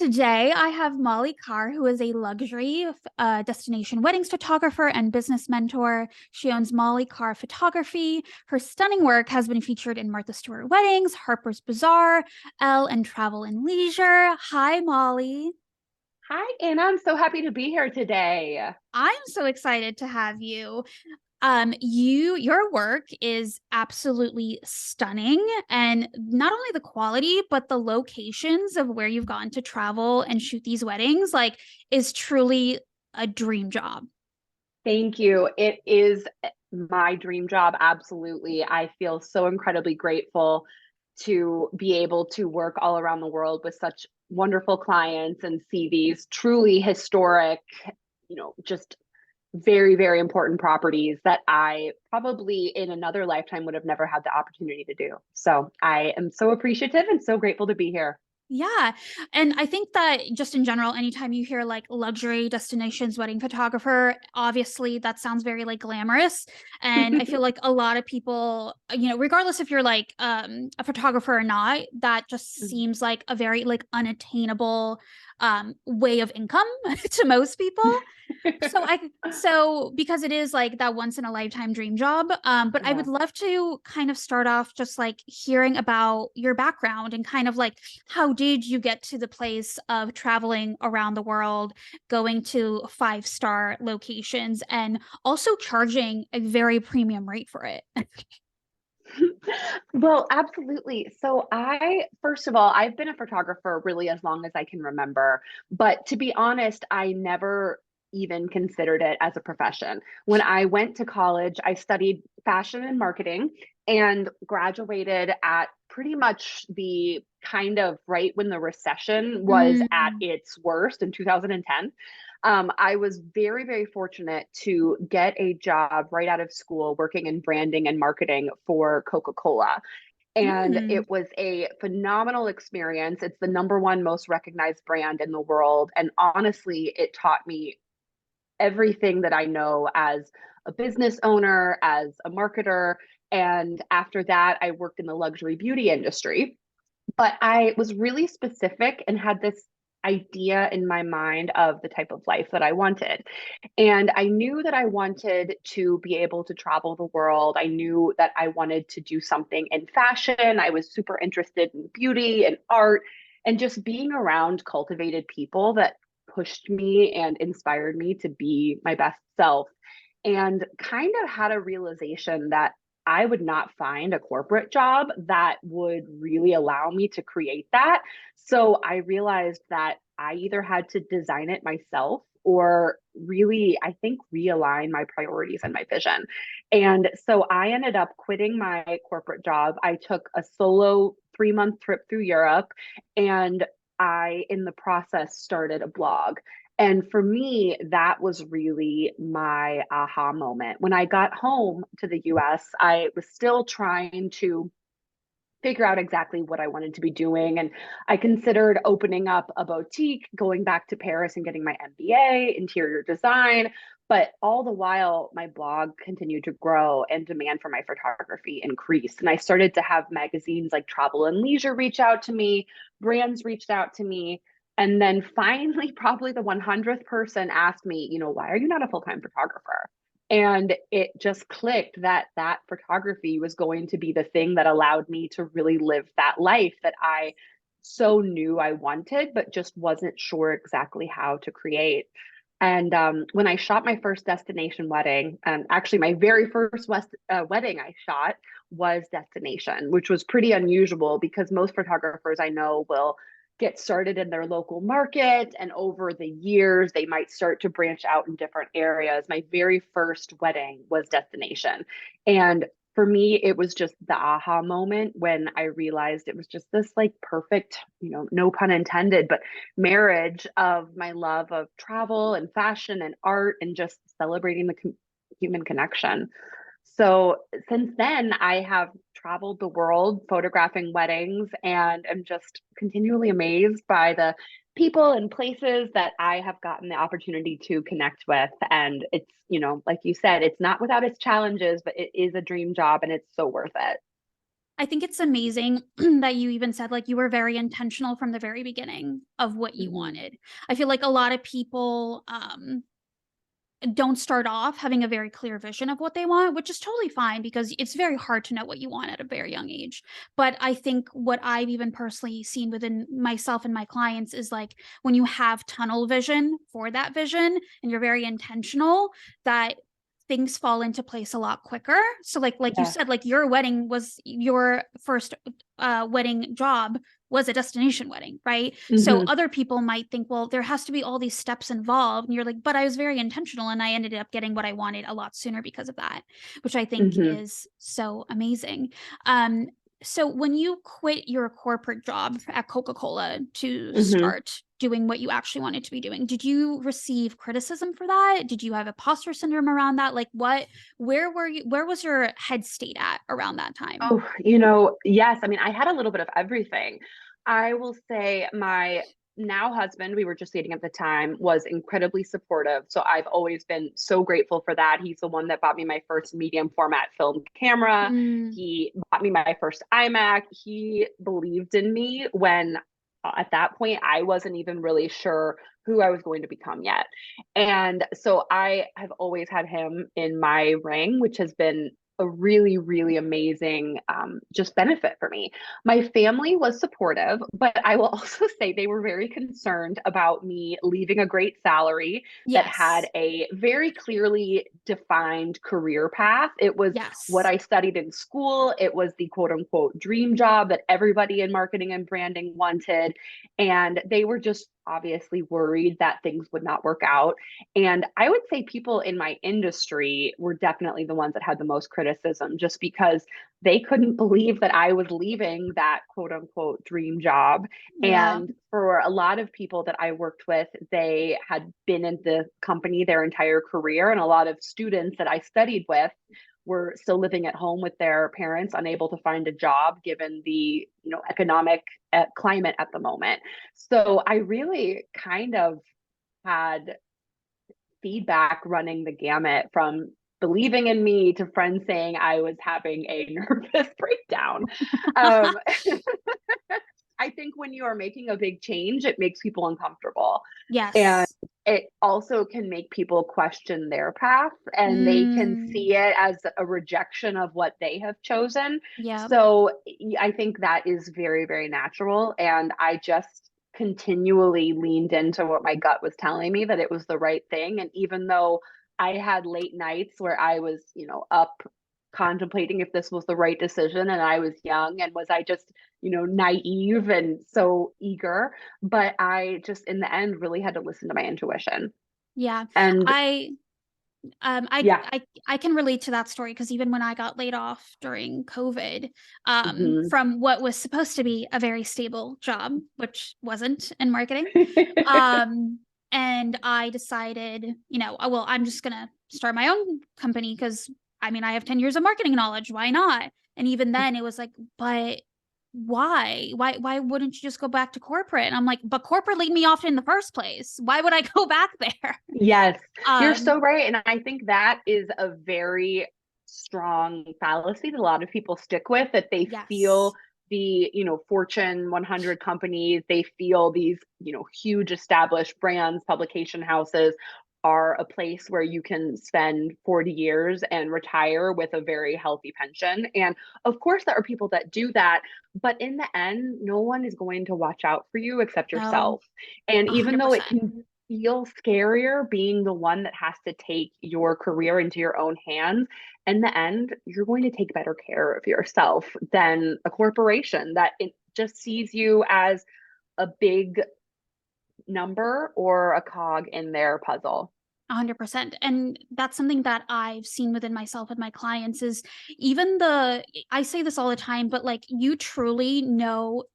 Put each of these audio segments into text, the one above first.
Today, I have Molly Carr, who is a luxury destination weddings photographer and business mentor. She owns Molly Carr Photography. Her stunning work has been featured in Martha Stewart Weddings, Harper's Bazaar, Elle, and Travel and Leisure. Hi, Molly. Hi, Anna. I'm so happy to be here today. I'm so excited to have you. Your work is absolutely stunning, and not only the quality, but the locations of where you've gotten to travel and shoot these weddings, like, is truly a dream job. Thank you. It is my dream job. Absolutely. I feel so incredibly grateful to be able to work all around the world with such wonderful clients and see these truly historic, just very, very important properties that I probably in another lifetime would have never had the opportunity to do. So I am so appreciative and so grateful to be here. Yeah. And I think that just in general, anytime you hear like luxury destinations, wedding photographer, obviously that sounds very like glamorous. And I feel like a lot of people, regardless if you're like a photographer or not, that just seems like a very like unattainable way of income to most people. So because it is like that once in a lifetime dream job, but I Yeah. would love to kind of start off just like hearing about your background and kind of like how did you get to the place of traveling around the world, going to five-star locations, and also charging a very premium rate for it? Well, absolutely. So first of all, I've been a photographer really as long as I can remember. But to be honest, I never even considered it as a profession. When I went to college, I studied fashion and marketing and graduated at pretty much the kind of right when the recession was at Mm, its worst in 2010. I was very, very fortunate to get a job right out of school working in branding and marketing for Coca-Cola. And mm, it was a phenomenal experience. It's the number one most recognized brand in the world. And honestly, it taught me everything that I know as a business owner, as a marketer. And after that, I worked in the luxury beauty industry. But I was really specific and had this idea in my mind of the type of life that I wanted. And I knew that I wanted to be able to travel the world. I knew that I wanted to do something in fashion. I was super interested in beauty and art and just being around cultivated people that pushed me and inspired me to be my best self. And kind of had a realization that I would not find a corporate job that would really allow me to create that. So I realized that I either had to design it myself or really, I think, realign my priorities and my vision. And so I ended up quitting my corporate job. I took a solo 3 month trip through Europe and in the process, started a blog. And for me, that was really my aha moment. When I got home to the US, I was still trying to figure out exactly what I wanted to be doing. And I considered opening up a boutique, going back to Paris and getting my MBA, interior design. But all the while, my blog continued to grow and demand for my photography increased. And I started to have magazines like Travel and Leisure reach out to me, brands reached out to me. And then finally, probably the 100th person asked me, why are you not a full time photographer? And it just clicked that that photography was going to be the thing that allowed me to really live that life that I so knew I wanted, but just wasn't sure exactly how to create. And when I shot my first destination wedding, and actually my very first wedding I shot was destination, which was pretty unusual because most photographers I know will get started in their local market. And over the years, they might start to branch out in different areas. My very first wedding was destination. And for me, it was just the aha moment when I realized it was just this like perfect, no pun intended, but marriage of my love of travel and fashion and art and just celebrating the human connection. So since then, I have traveled the world photographing weddings and am just continually amazed by the people and places that I have gotten the opportunity to connect with. And it's, like you said, it's not without its challenges, but it is a dream job and it's so worth it. I think it's amazing that you even said like you were very intentional from the very beginning of what you Hmm. wanted. I feel like a lot of people don't start off having a very clear vision of what they want, which is totally fine because it's very hard to know what you want at a very young age. But I think what I've even personally seen within myself and my clients is like when you have tunnel vision for that vision and you're very intentional, that things fall into place a lot quicker. So like you Yes. said, like your wedding was your first wedding job was a destination wedding, right? So Hmm. other people might think, well, there has to be all these steps involved. And you're like, but I was very intentional and I ended up getting what I wanted a lot sooner because of that, which I think Hmm. is so amazing. Um, so when you quit your corporate job at Coca-Cola to Hmm. start doing what you actually wanted to be doing, did you receive criticism for that? Did you have imposter syndrome around that? Like where was your head state at around that time? Oh, yes. I mean, I had a little bit of everything. I will say my now husband, we were just dating at the time, was incredibly supportive. So I've always been so grateful for that. He's the one that bought me my first medium format film camera. Mm, He bought me my first iMac. He believed in me when at that point I wasn't even really sure who I was going to become yet. And so I have always had him in my ring, which has been a really, really amazing just benefit for me. My family was supportive, but I will also say they were very concerned about me leaving a great salary that had yes. a very clearly defined career path. It was what Yes. I studied in school, it was the quote unquote dream job that everybody in marketing and branding wanted. And they were just obviously worried that things would not work out. And I would say people in my industry were definitely the ones that had the most criticism just because they couldn't believe that I was leaving that quote unquote dream job. Yeah. And for a lot of people that I worked with, they had been in the company their entire career. And a lot of students that I studied with were still living at home with their parents, unable to find a job given the economic climate at the moment. So I really kind of had feedback running the gamut from believing in me to friends saying I was having a nervous breakdown. Um, I think when you are making a big change, it makes people uncomfortable. And Yes. it also can make people question their path and they can Mm, see it as a rejection of what they have chosen. yeah. So I think that is very, very natural. And I just continually leaned into what my gut was telling me that it was the right thing. And even though I had late nights where I was, up contemplating if this was the right decision and I was young and was I just naive and so eager. But I just, in the end, really had to listen to my intuition. Yeah. And I um I yeah. I can relate to that story because even when I got laid off during COVID, Hmm. from what was supposed to be a very stable job, which wasn't in marketing, um, and I decided, well, I'm just gonna start my own company because I mean I have 10 years of marketing knowledge. Why not? And even then it was like, but why? Why wouldn't you just go back to corporate? And I'm like, but corporate laid me off in the first place. Why would I go back there? Yes, you're Um, so right. And I think that is a very strong fallacy that a lot of people stick with, that they feel yes. the, Fortune 100 companies, they feel these, huge established brands, publication houses are a place where you can spend 40 years and retire with a very healthy pension. And of course, there are people that do that. But in the end, no one is going to watch out for you except No, yourself. And even though it 100%. can feel scarier being the one that has to take your career into your own hands, in the end, you're going to take better care of yourself than a corporation that it just sees you as a big number or a cog in their puzzle. 100%. And that's something that I've seen within myself and my clients is even I say this all the time, but like you truly know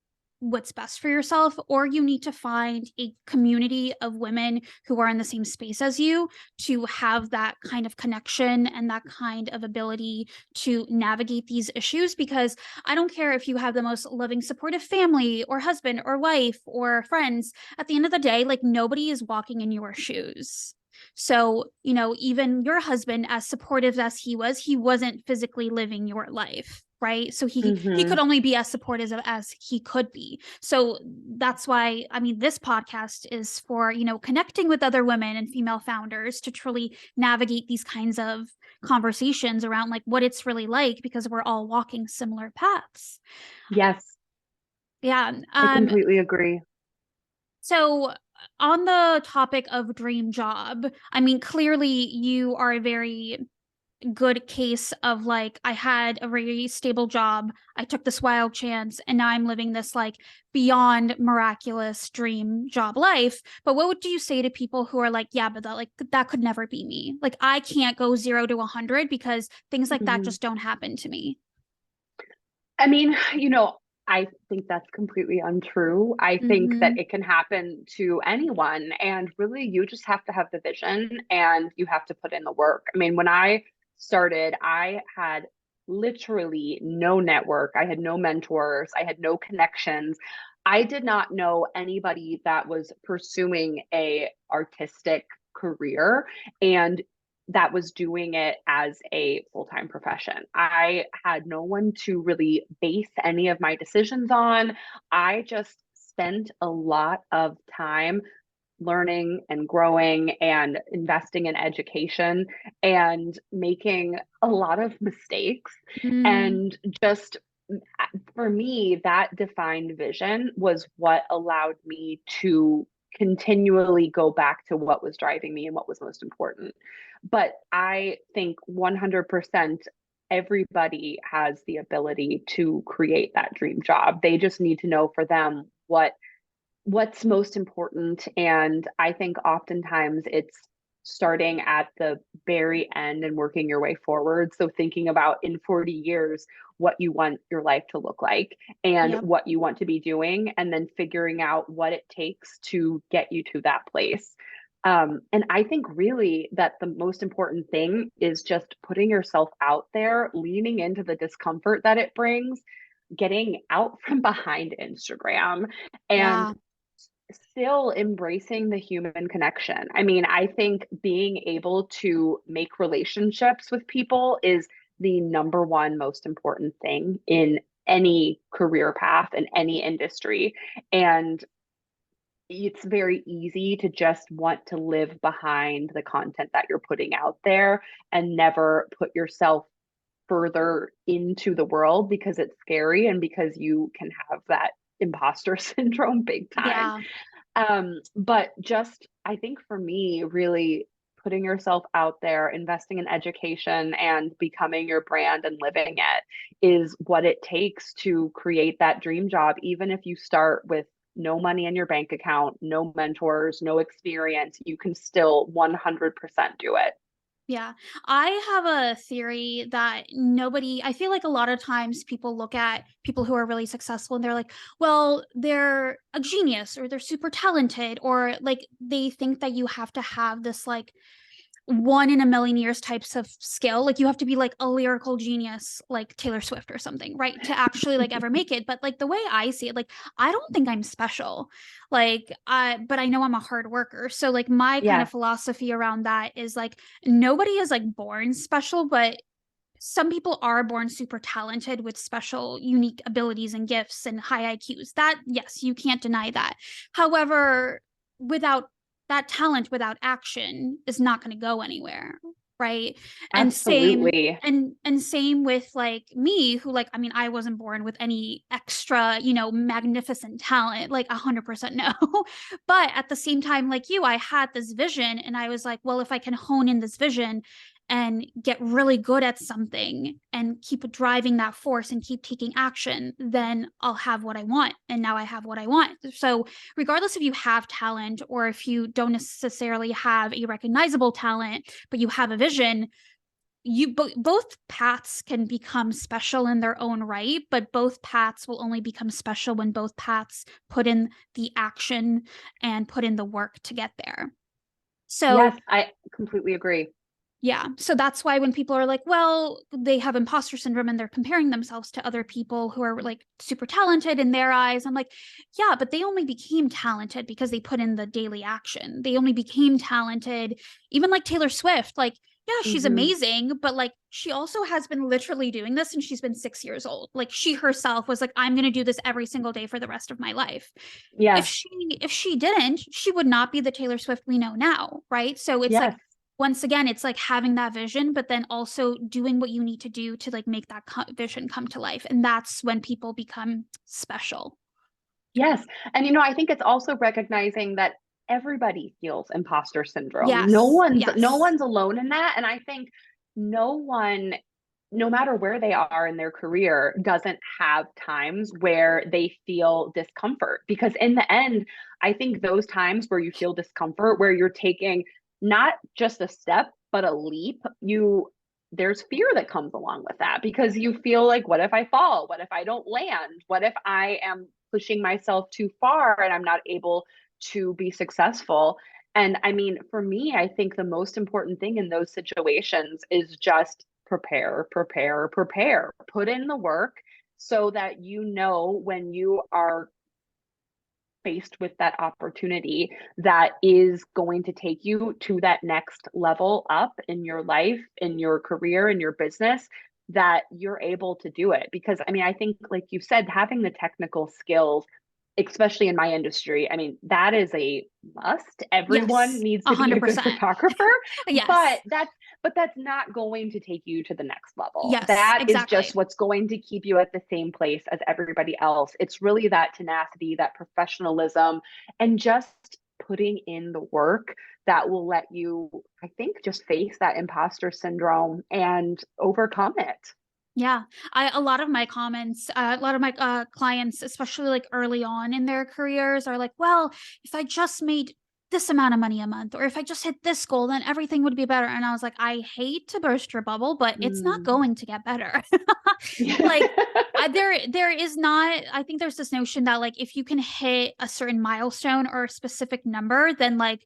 what's best for yourself, or you need to find a community of women who are in the same space as you to have that kind of connection and that kind of ability to navigate these issues. Because I don't care if you have the most loving, supportive family or husband or wife or friends, at the end of the day, like nobody is walking in your shoes. So, even your husband, as supportive as he wasn't physically living your life. right? So he Hmm. could only be as supportive as he could be. So that's why, I mean, this podcast is for, connecting with other women and female founders to truly navigate these kinds of conversations around like what it's really like, because we're all walking similar paths. Yes, Yeah. I completely agree. So on the topic of dream job, I mean, clearly you are a very good case of like, I had a very stable job, I took this wild chance, and now I'm living this like beyond miraculous dream job life. But what would you say to people who are like, yeah, but that could never be me, like I can't go 0 to 100 because things like that Mhm. just don't happen to me? I mean, I think that's completely untrue. I think that Mm-hmm. it can happen to anyone. And really, you just have to have the vision and you have to put in the work. I mean, when I started, I had literally no network, I had no mentors, I had no connections. I did not know anybody that was pursuing a artistic career. And that was doing it as a full-time profession. I had no one to really base any of my decisions on. I just spent a lot of time learning and growing and investing in education and making a lot of mistakes. Mm, And just for me, that defined vision was what allowed me to continually go back to what was driving me and what was most important. But I think 100% everybody has the ability to create that dream job. They just need to know for them what's most important. And I think oftentimes it's starting at the very end and working your way forward. So thinking about in 40 years what you want your life to look like and yep. what you want to be doing, and then figuring out what it takes to get you to that place. And I think really that the most important thing is just putting yourself out there, leaning into the discomfort that it brings, getting out from behind Instagram, and Yeah. still embracing the human connection. I mean, I think being able to make relationships with people is the number one most important thing in any career path in any industry. And it's very easy to just want to live behind the content that you're putting out there and never put yourself further into the world because it's scary and because you can have that imposter syndrome big time. Yeah. But just, I think for me, really putting yourself out there, investing in education and becoming your brand and living it is what it takes to create that dream job, even if you start with no money in your bank account, no mentors, no experience, you can still 100% do it. Yeah. I have a theory that I feel like a lot of times people look at people who are really successful and they're like, well, they're a genius or they're super talented, or like they think that you have to have this like 1 in a million years types of skill. Like you have to be like a lyrical genius, like Taylor Swift or something, right? To actually like ever make it. But like the way I see it, like I don't think I'm special. But I know I'm a hard worker. So like my kind of Yes, philosophy around that is like nobody is like born special, but some people are born super talented with special, unique abilities and gifts and high IQs. That, yes, you can't deny that. However, without that talent, without action, is not going to go anywhere, right? And same absolutely. and same with like me, who like, I mean, I wasn't born with any extra, magnificent talent, like 100% no. But at the same time, like you, I had this vision, and I was like, well, if I can hone in this vision and get really good at something and keep driving that force and keep taking action, then I'll have what I want. And now I have what I want. So, regardless if you have talent or if you don't necessarily have a recognizable talent, but you have a vision, both paths can become special in their own right, but both paths will only become special when both paths put in the action and put in the work to get there. So, Yes, I completely agree. yeah. So that's why when people are like, well, they have imposter syndrome and they're comparing themselves to other people who are like super talented in their eyes, I'm like, yeah, but they only became talented because they put in the daily action. They only became talented, even like Taylor Swift. Like yeah, she's Hmm. amazing, but like she also has been literally doing this and she's been 6 years old. Like she herself was like, I'm gonna do this every single day for the rest of my life. If Yes. she didn't, she would not be the Taylor Swift we know now, right? So it's like Yes. once again, it's like having that vision, but then also doing what you need to do to like make that vision come to life. And that's when people become special. Yes. And I think it's also recognizing that everybody feels imposter syndrome. No Yes. one's no Yes. one's alone in that. And I think no one, no matter where they are in their career, doesn't have times where they feel discomfort. Because in the end, I think those times where you feel discomfort, where you're taking not just a step, but a leap, there's fear that comes along with that because you feel like, what if I fall? What if I don't land? What if I am pushing myself too far and I'm not able to be successful? And I mean, for me, I think the most important thing in those situations is just prepare, prepare, prepare. Put in the work so that when you are faced with that opportunity that is going to take you to that next level up in your life, in your career, in your business, that you're able to do it. Because I mean, I think, like you said, having the technical skills, especially in my industry, I mean, that is a must. Everyone Yes. needs A to be a hundred good percent. photographer, but Yes. that's not going to take you to the next level. Yes. That is just Exactly. what's going to keep you at the same place as everybody else. It's really that tenacity, that professionalism, and just putting in the work that will let you, I think, just face that imposter syndrome and overcome it. Yeah, a lot of my comments, a lot of my clients, especially like early on in their careers, are like, "Well, if I just made this amount of money a month, or if I just hit this goal, then everything would be better." And I was like, "I hate to burst your bubble, but it's not Mm. going to get better." Like, there is not. I think there's this notion that like if you can hit a certain milestone or a specific number, then like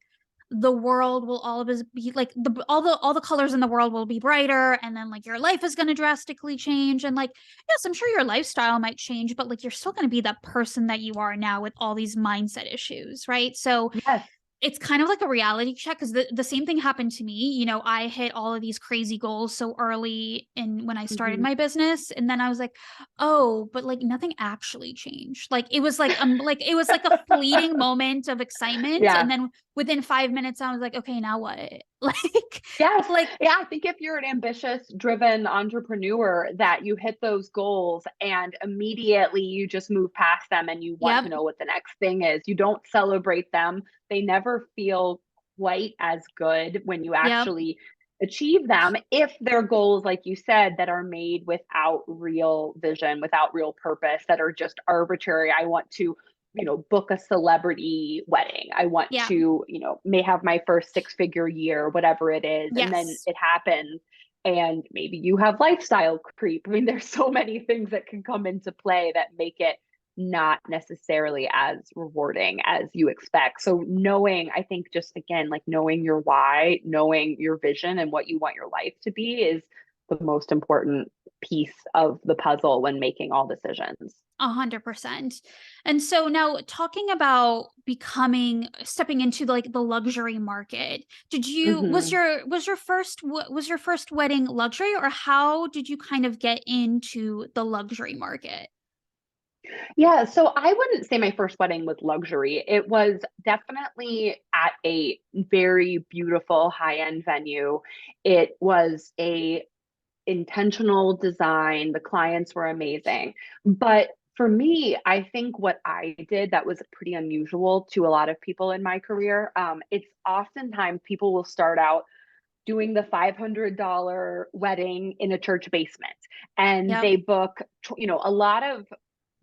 the world will always be like all the colors in the world will be brighter, and then like your life is going to drastically change, and like yes, I'm sure your lifestyle might change, but like you're still going to be that person that you are now with all these mindset issues, right? So Yes. it's kind of like a reality check because the same thing happened to me. I hit all of these crazy goals so early in when I started Mhm. my business. And then I was like, oh, but like nothing actually changed. Like it was like a fleeting moment of excitement. Yeah. And then within 5 minutes, I was like, okay, now what? Like, Yes. like, Yeah. I think if you're an ambitious, driven entrepreneur, that you hit those goals and immediately you just move past them and you want to yep, know what the next thing is. You don't celebrate them. They never feel quite as good when you yep, actually achieve them if they're goals, like you said, that are made without real vision, without real purpose, that are just arbitrary. I want to book a celebrity wedding. I want yeah, to, may have my first six-figure year, whatever it is. And then yes. it happens. And maybe you have lifestyle creep. I mean, there's so many things that can come into play that make it not necessarily as rewarding as you expect. So knowing, I think just again, like knowing your why, knowing your vision and what you want your life to be is the most important piece of the puzzle when making all decisions. 100%. And so now talking about stepping into like the luxury market, did you Mhm. was your first wedding luxury, or how did you kind of get into the luxury market? Yeah, so I wouldn't say my first wedding was luxury. It was definitely at a very beautiful high-end venue. It was a intentional design. The clients were amazing. But for me, I think what I did that was pretty unusual to a lot of people in my career, it's oftentimes people will start out doing the $500 wedding in a church basement and Yep. they book, a lot of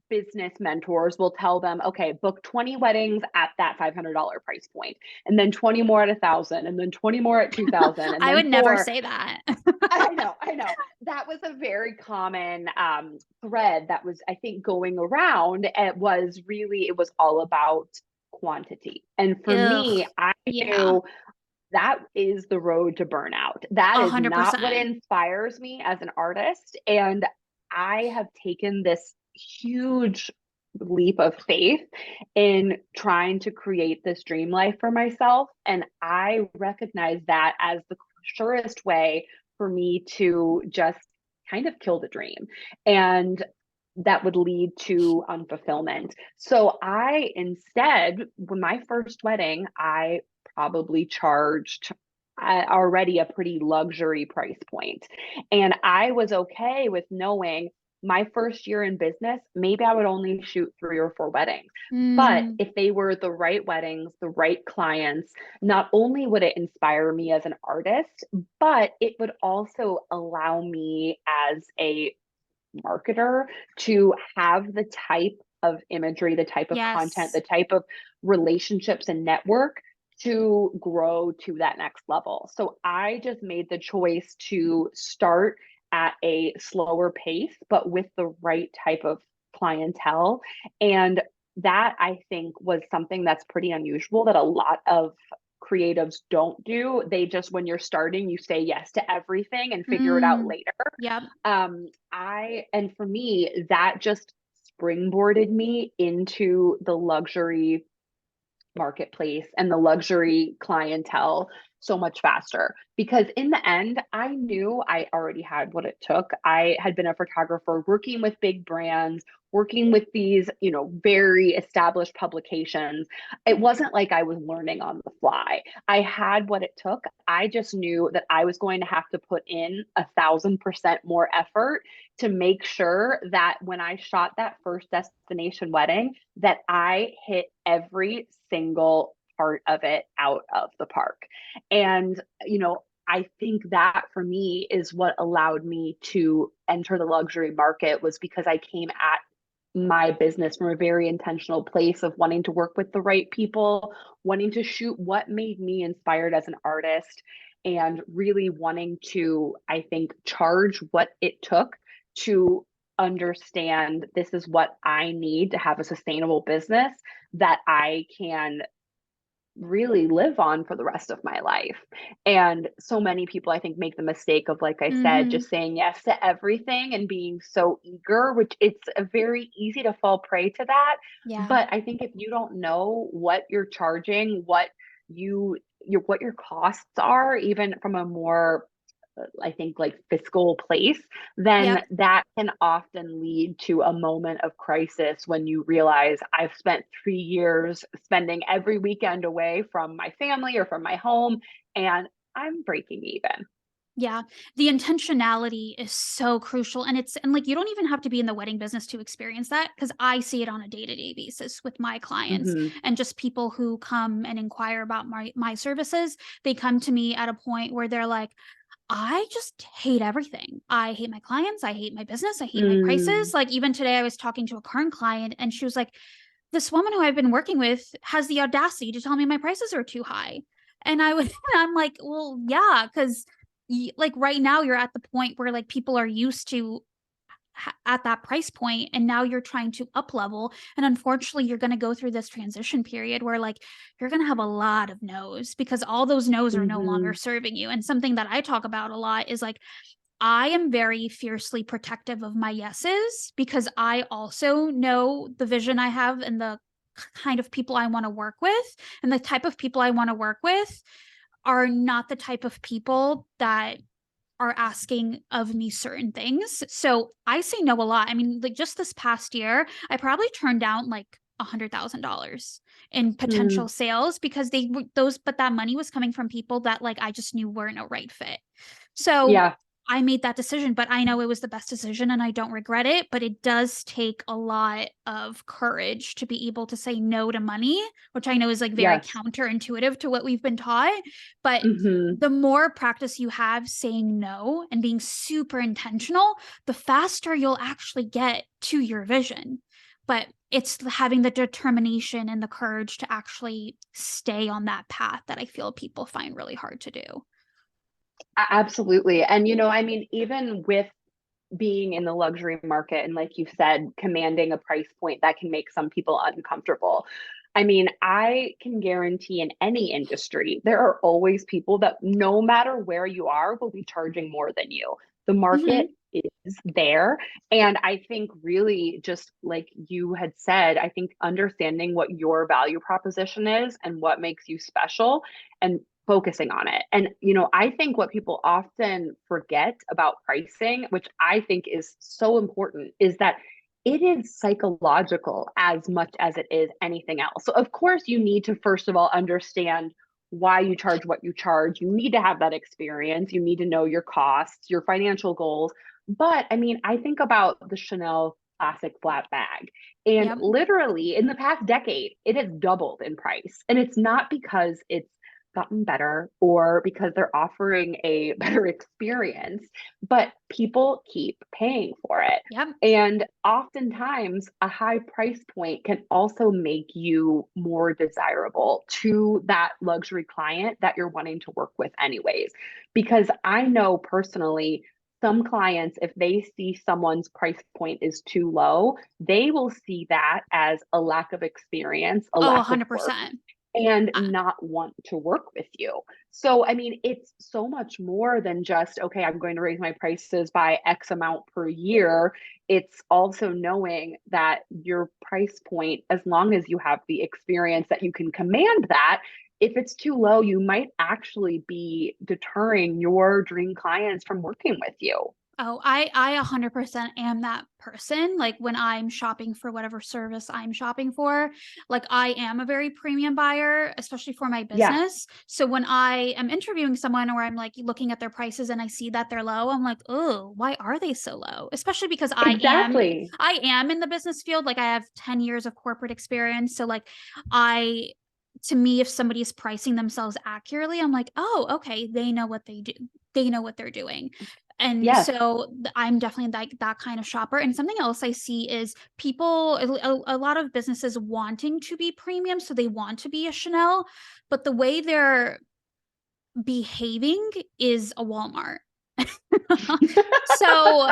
business mentors will tell them, okay, book 20 weddings at that $500 price point, and then 20 more at 1,000, and then 20 more at 2,000, and I then would never four. say that. I know. That was a very common thread that was, I think, going around. It was all about quantity. And for Ugh. me, I Yeah. knew that is the road to burnout. That A is hundred not what percent. inspires me as an artist. And I have taken this huge leap of faith in trying to create this dream life for myself. And I recognize that as the surest way for me to just kind of kill the dream. And that would lead to unfulfillment. So I instead, when my first wedding, I probably charged already a pretty luxury price point. And I was okay with knowing my first year in business, maybe I would only shoot 3 or 4 weddings. But Mm, if they were the right weddings, the right clients, not only would it inspire me as an artist, but it would also allow me as a marketer to have the type of imagery, the type of content, yes. the type of relationships and network to grow to that next level. So I just made the choice to start at a slower pace, but with the right type of clientele. And that I think was something that's pretty unusual that a lot of creatives don't do. They just, when you're starting, you say yes to everything and figure it out Mm, later. yep. And for me, that just springboarded me into the luxury marketplace and the luxury clientele so much faster because in the end I knew I already had what it took. I had been a photographer working with big brands, working with these, very established publications. It wasn't like I was learning on the fly. I had what it took. I just knew that I was going to have to put in 1,000% more effort to make sure that when I shot that first destination wedding, that I hit every single part of it out of the park. And, I think that for me is what allowed me to enter the luxury market was because I came at my business from a very intentional place of wanting to work with the right people, wanting to shoot what made me inspired as an artist, and really wanting to, I think, charge what it took to understand this is what I need to have a sustainable business that I can really live on for the rest of my life. And so many people, I think, make the mistake of, like I said, Mm-hmm. just saying yes to everything and being so eager, which it's a very easy to fall prey to that. Yeah. But I think if you don't know what you're charging, you what your costs are, even from a more I think like fiscal place, then Yep. that can often lead to a moment of crisis when you realize I've spent 3 years spending every weekend away from my family or from my home, and I'm breaking even. Yeah, the intentionality is so crucial, and like, you don't even have to be in the wedding business to experience that, because I see it on a day-to-day basis with my clients Hmm. and just people who come and inquire about my services. They come to me at a point where they're like, "I just hate everything. I hate my clients, I hate my business, I hate my prices." Mm. Like, even today, I was talking to a current client, and she was like, "This woman who I've been working with has the audacity to tell me my prices are too high." And I was I'm like, "Well, yeah, because like right now you're at the point where like people are used to at that price point, and now you're trying to up level, and unfortunately you're going to go through this transition period where like you're going to have a lot of no's because all those no's are no longer Hmm. serving you." And something that I talk about a lot is like, I am very fiercely protective of my yeses because I also know the vision I have and the kind of people I want to work with, and the type of people I want to work with are not the type of people that are asking of me certain things. So I say no a lot. I mean, like just this past year, I probably turned down like $100,000 in potential Mm. sales because they were those, but that money was coming from people that like I just knew weren't a right fit. So Yeah. I made that decision, but I know it was the best decision and I don't regret it. But it does take a lot of courage to be able to say no to money, which I know is like very Yes. counterintuitive to what we've been taught. But Hmm. the more practice you have saying no and being super intentional, the faster you'll actually get to your vision. But it's having the determination and the courage to actually stay on that path that I feel people find really hard to do. Absolutely. And, I mean, even with being in the luxury market and, like you said, commanding a price point that can make some people uncomfortable. I mean, I can guarantee in any industry, there are always people that no matter where you are will be charging more than you. The market Hmm. is there. And I think really just like you had said, I think understanding what your value proposition is and what makes you special and focusing on it. And, I think what people often forget about pricing, which I think is so important, is that it is psychological as much as it is anything else. So, of course, you need to, first of all, understand why you charge what you charge. You need to have that experience. You need to know your costs, your financial goals. But I mean, I think about the Chanel classic flat bag. And Yep. literally in the past decade, it has doubled in price. And it's not because it's gotten better or because they're offering a better experience, but people keep paying for it. Yep. And oftentimes, a high price point can also make you more desirable to that luxury client that you're wanting to work with, anyways. Because I know personally, some clients, if they see someone's price point is too low, they will see that as a lack of experience, a Oh, lack of work, 100%. and not want to work with you. So, I mean, it's so much more than just, okay, I'm going to raise my prices by X amount per year. It's also knowing that your price point, as long as you have the experience that you can command that, if it's too low, you might actually be deterring your dream clients from working with you. Oh, I 100% am that person. Like when I'm shopping for whatever service I'm shopping for, like I am a very premium buyer, especially for my Yes, business. So when I am interviewing someone or I'm like looking at their prices and I see that they're low, I'm like, "Oh, why are they so low?" Especially because exactly. I am in the business field. Like I have 10 years of corporate experience. So like I to me, if somebody is pricing themselves accurately, I'm like, oh, okay, they know what they do. They know what they're doing. And Yes. so I'm definitely like that kind of shopper. And something else I see is people, a lot of businesses wanting to be premium. So they want to be a Chanel, but the way they're behaving is a Walmart. So,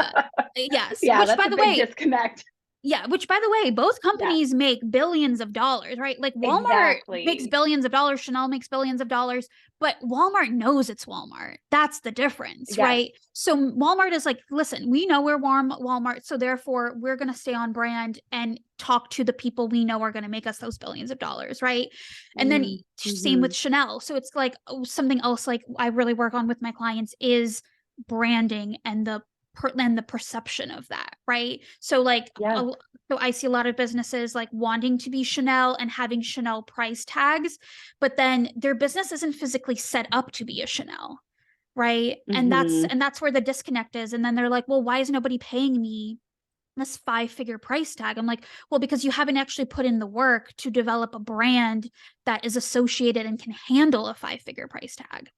yes, Yeah, which that's by a the big way, disconnect. yeah, which by the way, both Yes, companies make billions of dollars, right? Like Walmart makes exactly. billions of dollars, Chanel makes billions of dollars, but Walmart knows it's Walmart. That's the difference, Yes. right? So Walmart is like, listen, we know we're Walmart, so therefore we're going to stay on brand and talk to the people we know are going to make us those billions of dollars, right? And then same Mm-hmm. with Chanel. So it's like something else like I really work on with my clients is branding and the perception of that, right? So like Yes. so I see a lot of businesses like wanting to be Chanel and having Chanel price tags, but then their business isn't physically set up to be a Chanel, right? Mm-hmm. And that's where the disconnect is. And then they're like, well, why is nobody paying me this 5-figure price tag? I'm like, well, because you haven't actually put in the work to develop a brand that is associated and can handle a 5-figure price tag.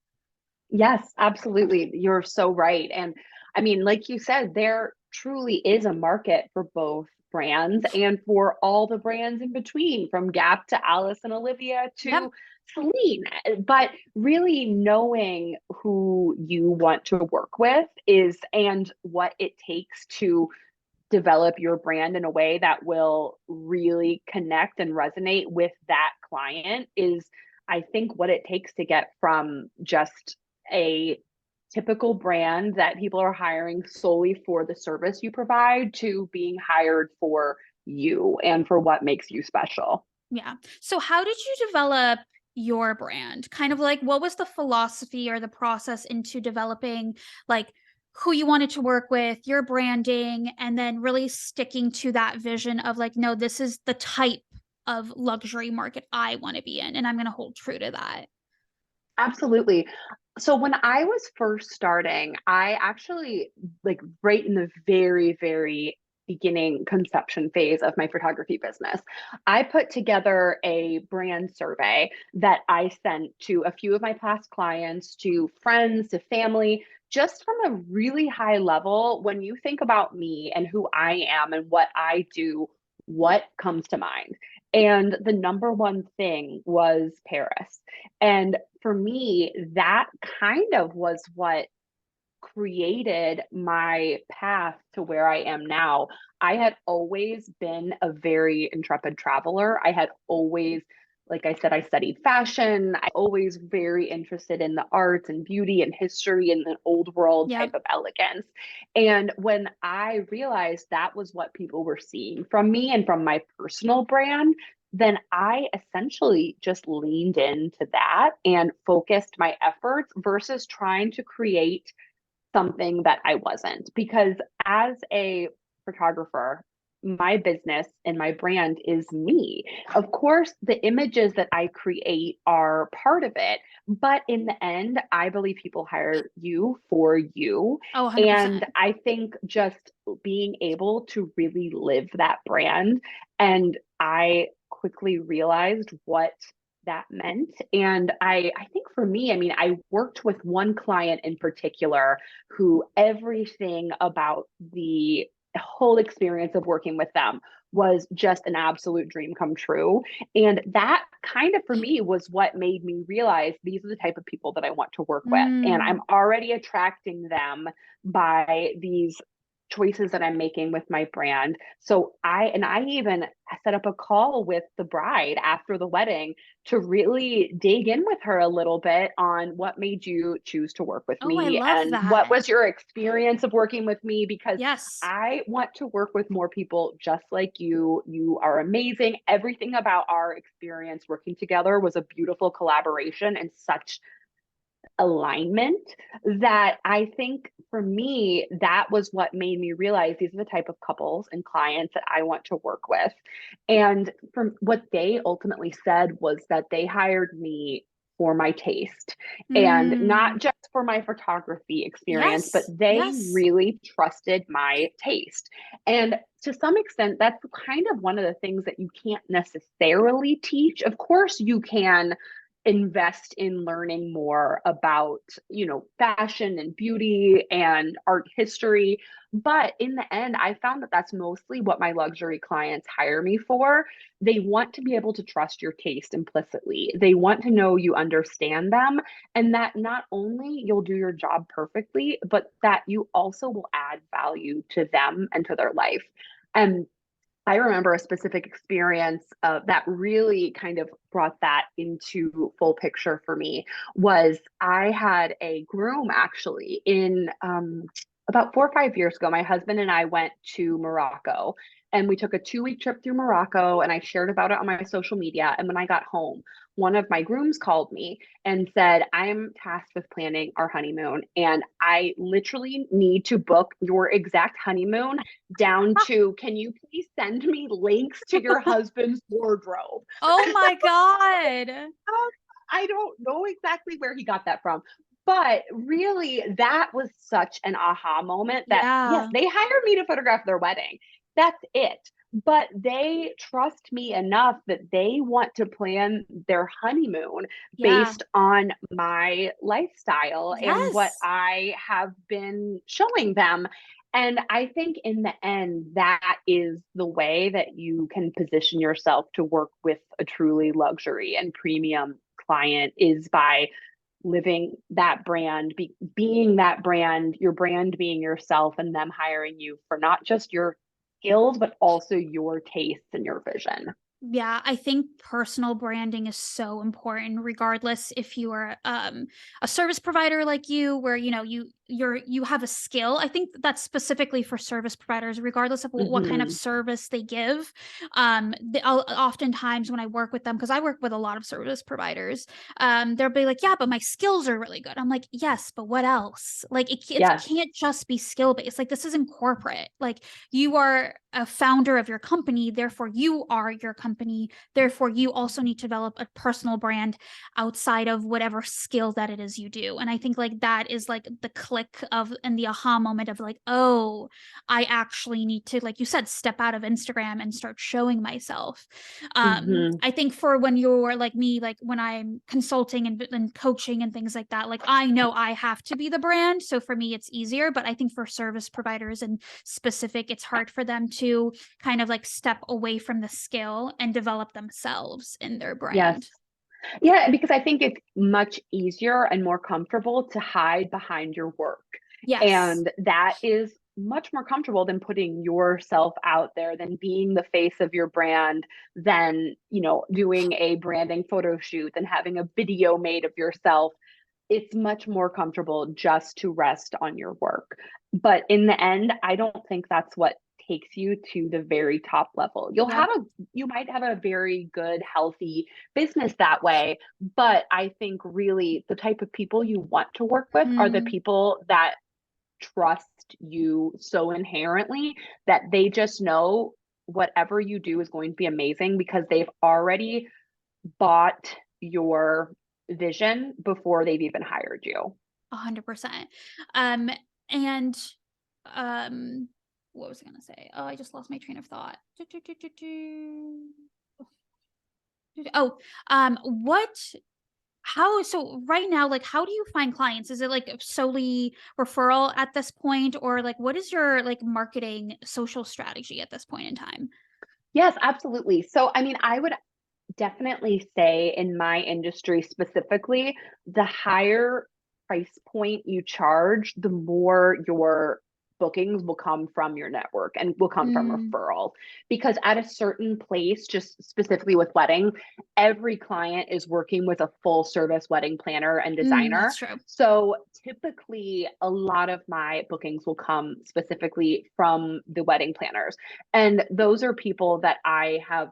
Yes, absolutely. You're so right. And I mean, like you said, there truly is a market for both brands and for all the brands in between, from Gap to Alice and Olivia Yep. to Celine. But really knowing who you want to work with is and what it takes to develop your brand in a way that will really connect and resonate with that client is, I think, what it takes to get from just a typical brand that people are hiring solely for the service you provide to being hired for you and for what makes you special. Yeah. So how did you develop your brand? Kind of like what was the philosophy or the process into developing like who you wanted to work with, your branding, and then really sticking to that vision of like, no, this is the type of luxury market I want to be in, and I'm going to hold true to that. Absolutely. So when I was first starting, I actually, like, right in the very, very beginning conception phase of my photography business, I put together a brand survey that I sent to a few of my past clients, to friends, to family, just from a really high level. When you think about me and who I am and what I do, what comes to mind? And the number one thing was Paris. And for me, that kind of was what created my path to where I am now. I had always been a very intrepid traveler. I had always, like I said, I studied fashion. I always very interested in the arts and beauty and history and the old world type Yep. of elegance. And when I realized that was what people were seeing from me and from my personal brand, then I essentially just leaned into that and focused my efforts versus trying to create something that I wasn't. Because as a photographer, my business and my brand is me. Of course, the images that I create are part of it, but in the end, I believe people hire you for you. Oh, 100%. And I think just being able to really live that brand, and I quickly realized what that meant. And I think for me, I mean, I worked with one client in particular who everything about the whole experience of working with them was just an absolute dream come true. And that kind of for me was what made me realize these are the type of people that I want to work with. And I'm Mm. already attracting them by these choices that I'm making with my brand. So I even set up a call with the bride after the wedding to really dig in with her a little bit on what made you choose to work with Oh, I me love and what that. was your experience of working with me, because Yes. I want to work with more people just like you. You are amazing. Everything about our experience working together was a beautiful collaboration and such alignment that I think for me, that was what made me realize these are the type of couples and clients that I want to work with. And from what they ultimately said was that they hired me for my taste and Mm. not just for my photography experience, but Yes. they Yes. really trusted my taste. And to some extent, that's kind of one of the things that you can't necessarily teach. Of course, you can invest in learning more about, fashion and beauty and art history, but in the end I found that that's mostly what my luxury clients hire me for. They want to be able to trust your taste implicitly. They want to know you understand them, and that not only you'll do your job perfectly, but that you also will add value to them and to their life. And I remember a specific experience that really kind of brought that into full picture for me. Was I had a groom actually in about 4 or 5 years ago. My husband and I went to Morocco, and we took a 2 week trip through Morocco, and I shared about it on my social media. And when I got home, one of my grooms called me and said, I'm tasked with planning our honeymoon, and I literally need to book your exact honeymoon down to, can you please send me links to your husband's wardrobe? Oh my God. I don't know exactly where he got that from, but really, that was such an aha moment that, yes, Yeah. they hired me to photograph their wedding. That's it. But they trust me enough that they want to plan their honeymoon Yeah. based on my lifestyle and what Yes. I have been showing them. And I think in the end, that is the way that you can position yourself to work with a truly luxury and premium client, is by living that brand, being that brand, your brand being yourself, and them hiring you for not just your skills, but also your tastes and your vision. Yeah, I think personal branding is so important regardless if you are a service provider like you where you have a skill. I think that's specifically for service providers regardless of what kind of Hmm. service they give. Oftentimes when I work with them, because I work with a lot of service providers, they'll be like, yeah, but my skills are really good. I'm like, yes, but what else? Like it Yes. can't just be skill based. Like this isn't corporate. Like you are a founder of your company, therefore you are your company, therefore you also need to develop a personal brand outside of whatever skill that it is you do. And I think like that is like the click of and the aha moment of like, oh, I actually need to, like you said, step out of Instagram and start showing myself. Hmm. I think for when you're like me, like when I'm consulting and coaching and things like that, like I know I have to be the brand, so for me it's easier. But I think for service providers and specific, it's hard for them to kind of like step away from the skill and develop themselves in their Yes. brand. Yeah, because I think it's much easier and more comfortable to hide behind your work. Yes. And that is much more comfortable than putting yourself out there, than being the face of your brand, than, doing a branding photo shoot and having a video made of yourself. It's much more comfortable just to rest on your work. But in the end, I don't think that's what takes you to the very top level. Yep. You might have a very good, healthy business that way, but I think really the type of people you want to work with are the Mhm. people that trust you so inherently that they just know whatever you do is going to be amazing because they've already bought your vision before they've even hired you. 100%. Um, and, um, what was I gonna say? Oh, I just lost my train of thought. Do, do, do, do, do. Oh, what how so right now, like, how do you find clients? Is it, like, solely referral at this point? Or, like, what is your, like, marketing social strategy at this point in time? Yes, absolutely. So, I mean, I would definitely say in my industry specifically, the higher price point you charge, the more your bookings will come from your network and will come from Mm, referral. Because at a certain place, just specifically with wedding, every client is working with a full service wedding planner and that's designer. true. So typically, a lot of my bookings will come specifically from the wedding planners. And those are people that I have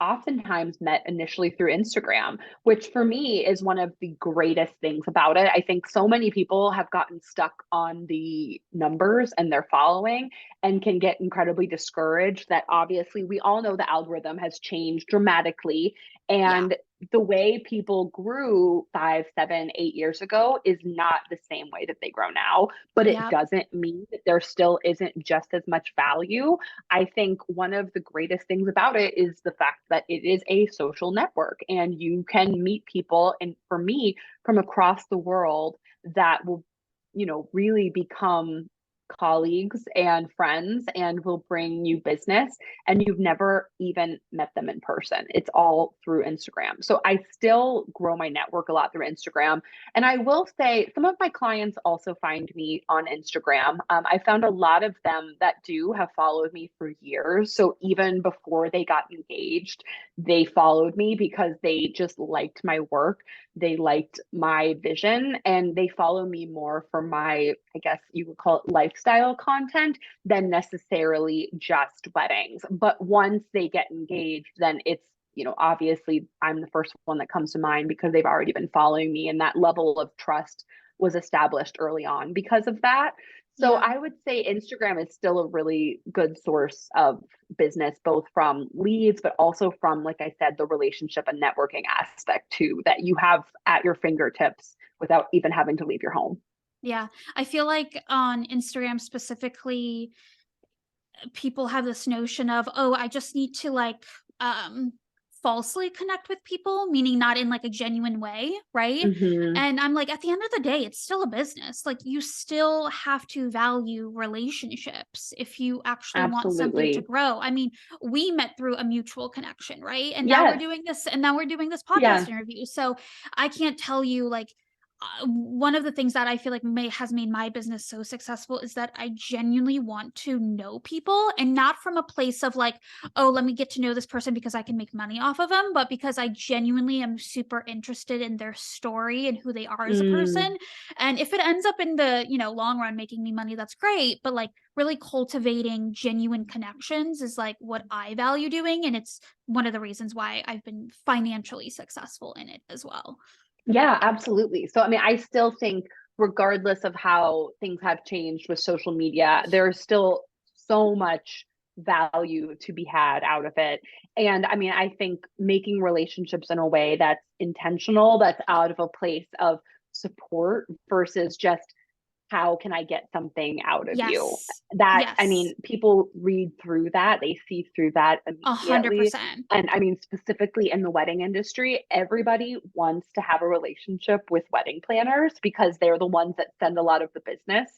oftentimes met initially through Instagram, which for me is one of the greatest things about it. I think so many people have gotten stuck on the numbers and their following and can get incredibly discouraged that obviously we all know the algorithm has changed dramatically. Yeah. And the way people grew 5, 7, 8 years ago is not the same way that they grow now. But it Yep. doesn't mean that there still isn't just as much value. I think one of the greatest things about it is the fact that it is a social network and you can meet people, and for me, from across the world that will, really become colleagues and friends and will bring you business and you've never even met them in person. It's all through Instagram. So I still grow my network a lot through Instagram. And I will say some of my clients also find me on Instagram. I found a lot of them that do have followed me for years. So even before they got engaged, they followed me because they just liked my work. They liked my vision and they follow me more for my, I guess you would call it lifestyle content than necessarily just weddings. But once they get engaged, then it's, obviously I'm the first one that comes to mind because they've already been following me and that level of trust was established early on because of that. So Yeah. I would say Instagram is still a really good source of business, both from leads, but also from, like I said, the relationship and networking aspect too, that you have at your fingertips without even having to leave your home. Yeah. I feel like on Instagram specifically, people have this notion of, oh, I just need to like falsely connect with people, meaning not in like a genuine way, right? Hmm. And I'm like, at the end of the day, it's still a business. Like, you still have to value relationships if you actually want something to Absolutely. grow. I mean, we met through a mutual connection, right? Yes. And now we're doing this podcast Yeah. interview. So I can't tell you like, one of the things that I feel like has made my business so successful is that I genuinely want to know people, and not from a place of like, oh, let me get to know this person because I can make money off of them, but because I genuinely am super interested in their story and who they are as a person. Mm. And if it ends up in the, long run making me money, that's great. But like, really cultivating genuine connections is like what I value doing. And it's one of the reasons why I've been financially successful in it as well. Yeah, absolutely. So, I mean, I still think, regardless of how things have changed with social media, there's still so much value to be had out of it. And I mean, I think making relationships in a way that's intentional, that's out of a place of support versus just how can I get something out of you? Yes. That, I Yes. mean, people read through that, they see through that a hundred immediately. percent. And I mean, specifically in the wedding industry, everybody wants to have a relationship with wedding planners because they're the ones that send a lot of the business.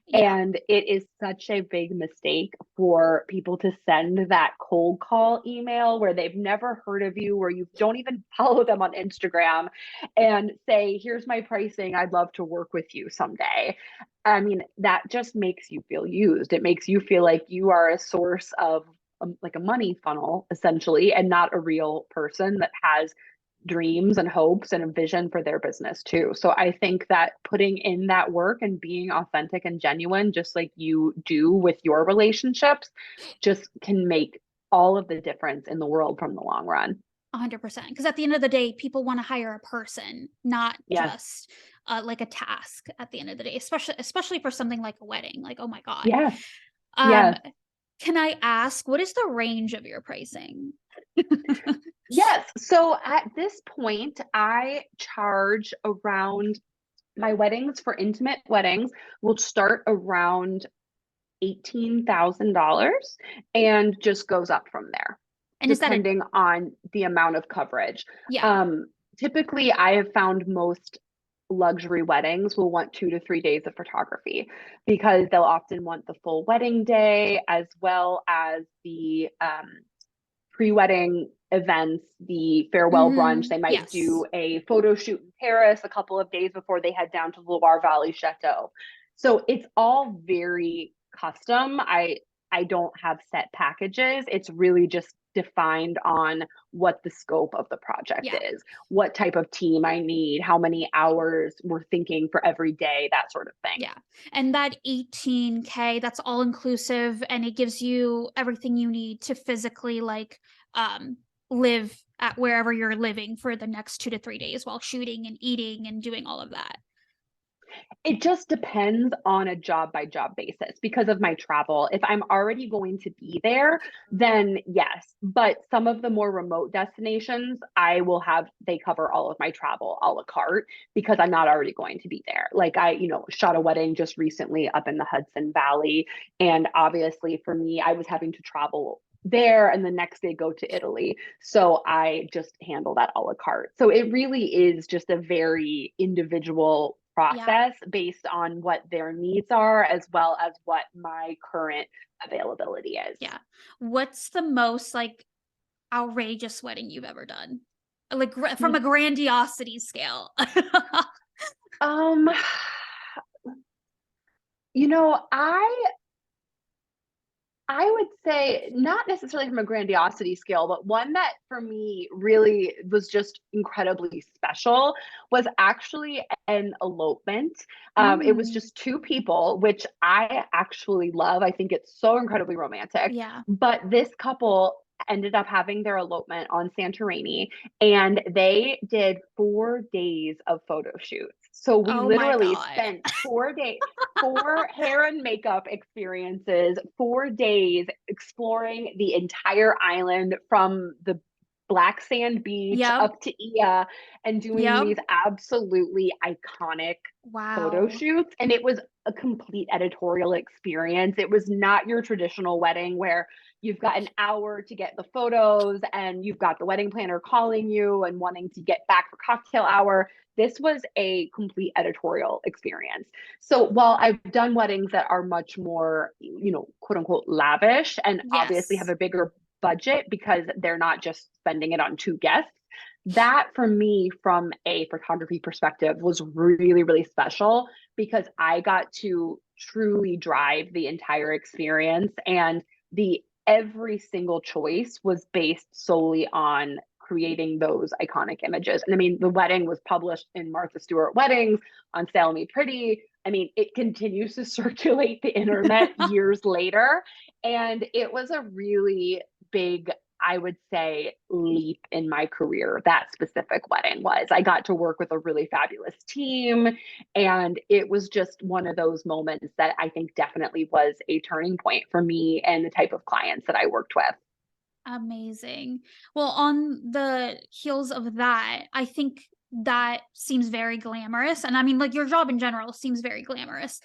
Yeah. And it is such a big mistake for people to send that cold call email where they've never heard of you, where you don't even follow them on Instagram and say, here's my pricing. I'd love to work with you someday. I mean, that just makes you feel used. It makes you feel like you are a source of like a money funnel essentially, and not a real person that has dreams and hopes and a vision for their business too. So I think that putting in that work and being authentic and genuine, just like you do with your relationships, just can make all of the difference in the world from the long run. 100%. Because at the end of the day, people want to hire a person, not Yes. just like a task at the end of the day, especially for something like a wedding. Like, oh my God. Yes. Um, Yes. can I ask, what is the range of your pricing? Yes. So at this point, I charge around my weddings for intimate weddings will start around $18,000 and just goes up from there, And is that a, depending on the amount of coverage. yeah. Um, Typically, I have found most luxury weddings will want 2 to 3 days of photography because they'll often want the full wedding day as well as the pre-wedding events, the farewell brunch. They might Yes. do a photo shoot in Paris a couple of days before they head down to the Loire Valley Chateau. So it's all very custom. I don't have set packages. It's really just defined on what the scope of the project Yeah. is, what type of team I need, how many hours we're thinking for every day, that sort of thing. Yeah. And that 18K, that's all inclusive and it gives you everything you need to physically like um live at wherever you're living for the next 2 to 3 days while shooting and eating and doing all of that. It just depends on a job by job basis because of my travel. If I'm already going to be there, then yes. But some of the more remote destinations, I will have, they cover all of my travel a la carte because I'm not already going to be there. Like shot a wedding just recently up in the Hudson Valley. And obviously for me, I was having to travel there and the next day go to Italy. So I just handle that a la carte. So it really is just a very individual Yeah. process based on what their needs are as well as what my current availability is. Yeah. What's the most like outrageous wedding you've ever done? Like from a grandiosity scale. Um, you know, I would say not necessarily from a grandiosity scale, but one that for me really was just incredibly special was actually an elopement. It was Mm, just two people, which I actually love. I think it's so incredibly romantic. yeah. But this couple ended up having their elopement on Santorini and they did 4 days of photo shoots. So we Oh my literally God. spent 4 days, four hair and makeup experiences, 4 days exploring the entire island from the black sand beach Yep. up to Ia and doing Yep. these absolutely iconic photo Wow. shoots. And it was a complete editorial experience. It was not your traditional wedding where you've got an hour to get the photos and you've got the wedding planner calling you and wanting to get back for cocktail hour. This was a complete editorial experience. So while I've done weddings that are much more, quote unquote, lavish and obviously have Yes. a bigger budget because they're not just spending it on two guests, that for me, from a photography perspective, was really, really special because I got to truly drive the entire experience and the every single choice was based solely on creating those iconic images. And I mean, the wedding was published in Martha Stewart Weddings on Sale Me Pretty. I mean, it continues to circulate the internet years later. And it was a really big, I would say, leap in my career. That specific wedding was. I got to work with a really fabulous team. And it was just one of those moments that I think definitely was a turning point for me and the type of clients that I worked with. Amazing. Well, on the heels of that, I think that seems very glamorous. And I mean, like your job in general seems very glamorous.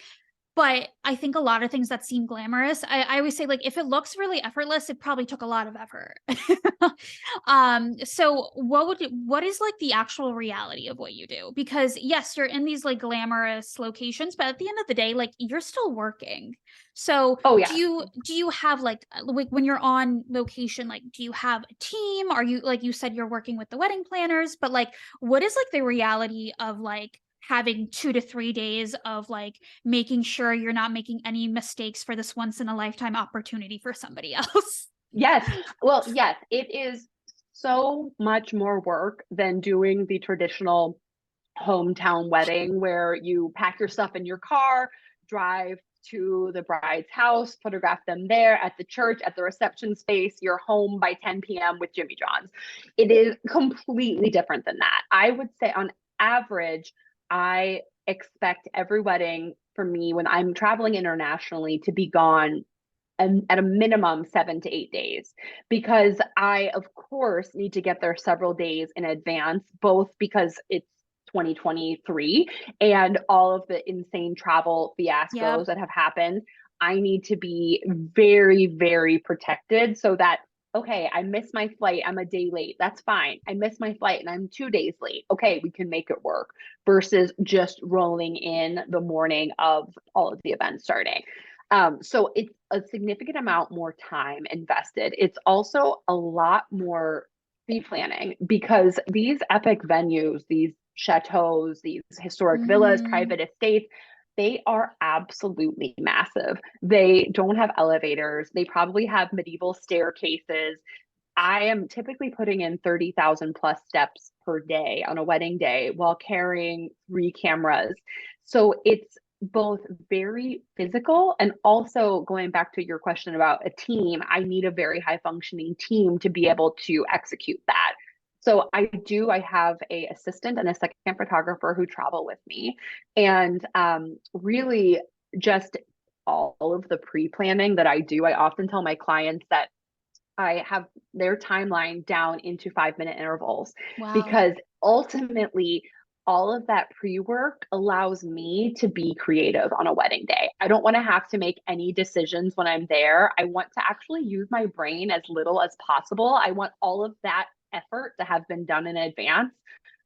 But I think a lot of things that seem glamorous, I always say, like, if it looks really effortless, it probably took a lot of effort. So what is like the actual reality of what you do? Because yes, you're in these like glamorous locations, but at the end of the day, like you're still working. So Oh, do yes. you have like when you're on location, like do you have a team? Are you like you said you're working with the wedding planners, but like what is like the reality of like having 2 to 3 days of like making sure you're not making any mistakes for this once in a lifetime opportunity for somebody else. Yes. Well, yes, it is so much more work than doing the traditional hometown wedding where you pack your stuff in your car, drive to the bride's house, photograph them there at the church, at the reception space, you're home by 10 p.m. with Jimmy John's. It is completely different than that. I would say on average, I expect every wedding for me when I'm traveling internationally to be gone at a minimum 7 to 8 days, because I, of course, need to get there several days in advance, both because it's 2023 and all of the insane travel Yep. fiascos that have happened. I need to be very, very protected so that, okay, I missed my flight. I'm a day late. That's fine. I missed my flight and I'm 2 days late. Okay, we can make it work versus just rolling in the morning of all of the events starting. So it's a significant amount more time invested. It's also a lot more pre-planning because these epic venues, these chateaus, these historic villas, Hmm. private estates, they are absolutely massive. They don't have elevators. They probably have medieval staircases. I am typically putting in 30,000 plus steps per day on a wedding day while carrying 3 cameras. So it's both very physical and also going back to your question about a team, I need a very high functioning team to be able to execute that. So I have a assistant and a second photographer who travel with me, and really just all of the pre-planning that I do. I often tell my clients that I have their timeline down into 5 minute intervals Wow. because ultimately all of that pre-work allows me to be creative on a wedding day. I don't want to have to make any decisions when I'm there. I want to actually use my brain as little as possible. I want all of that effort to have been done in advance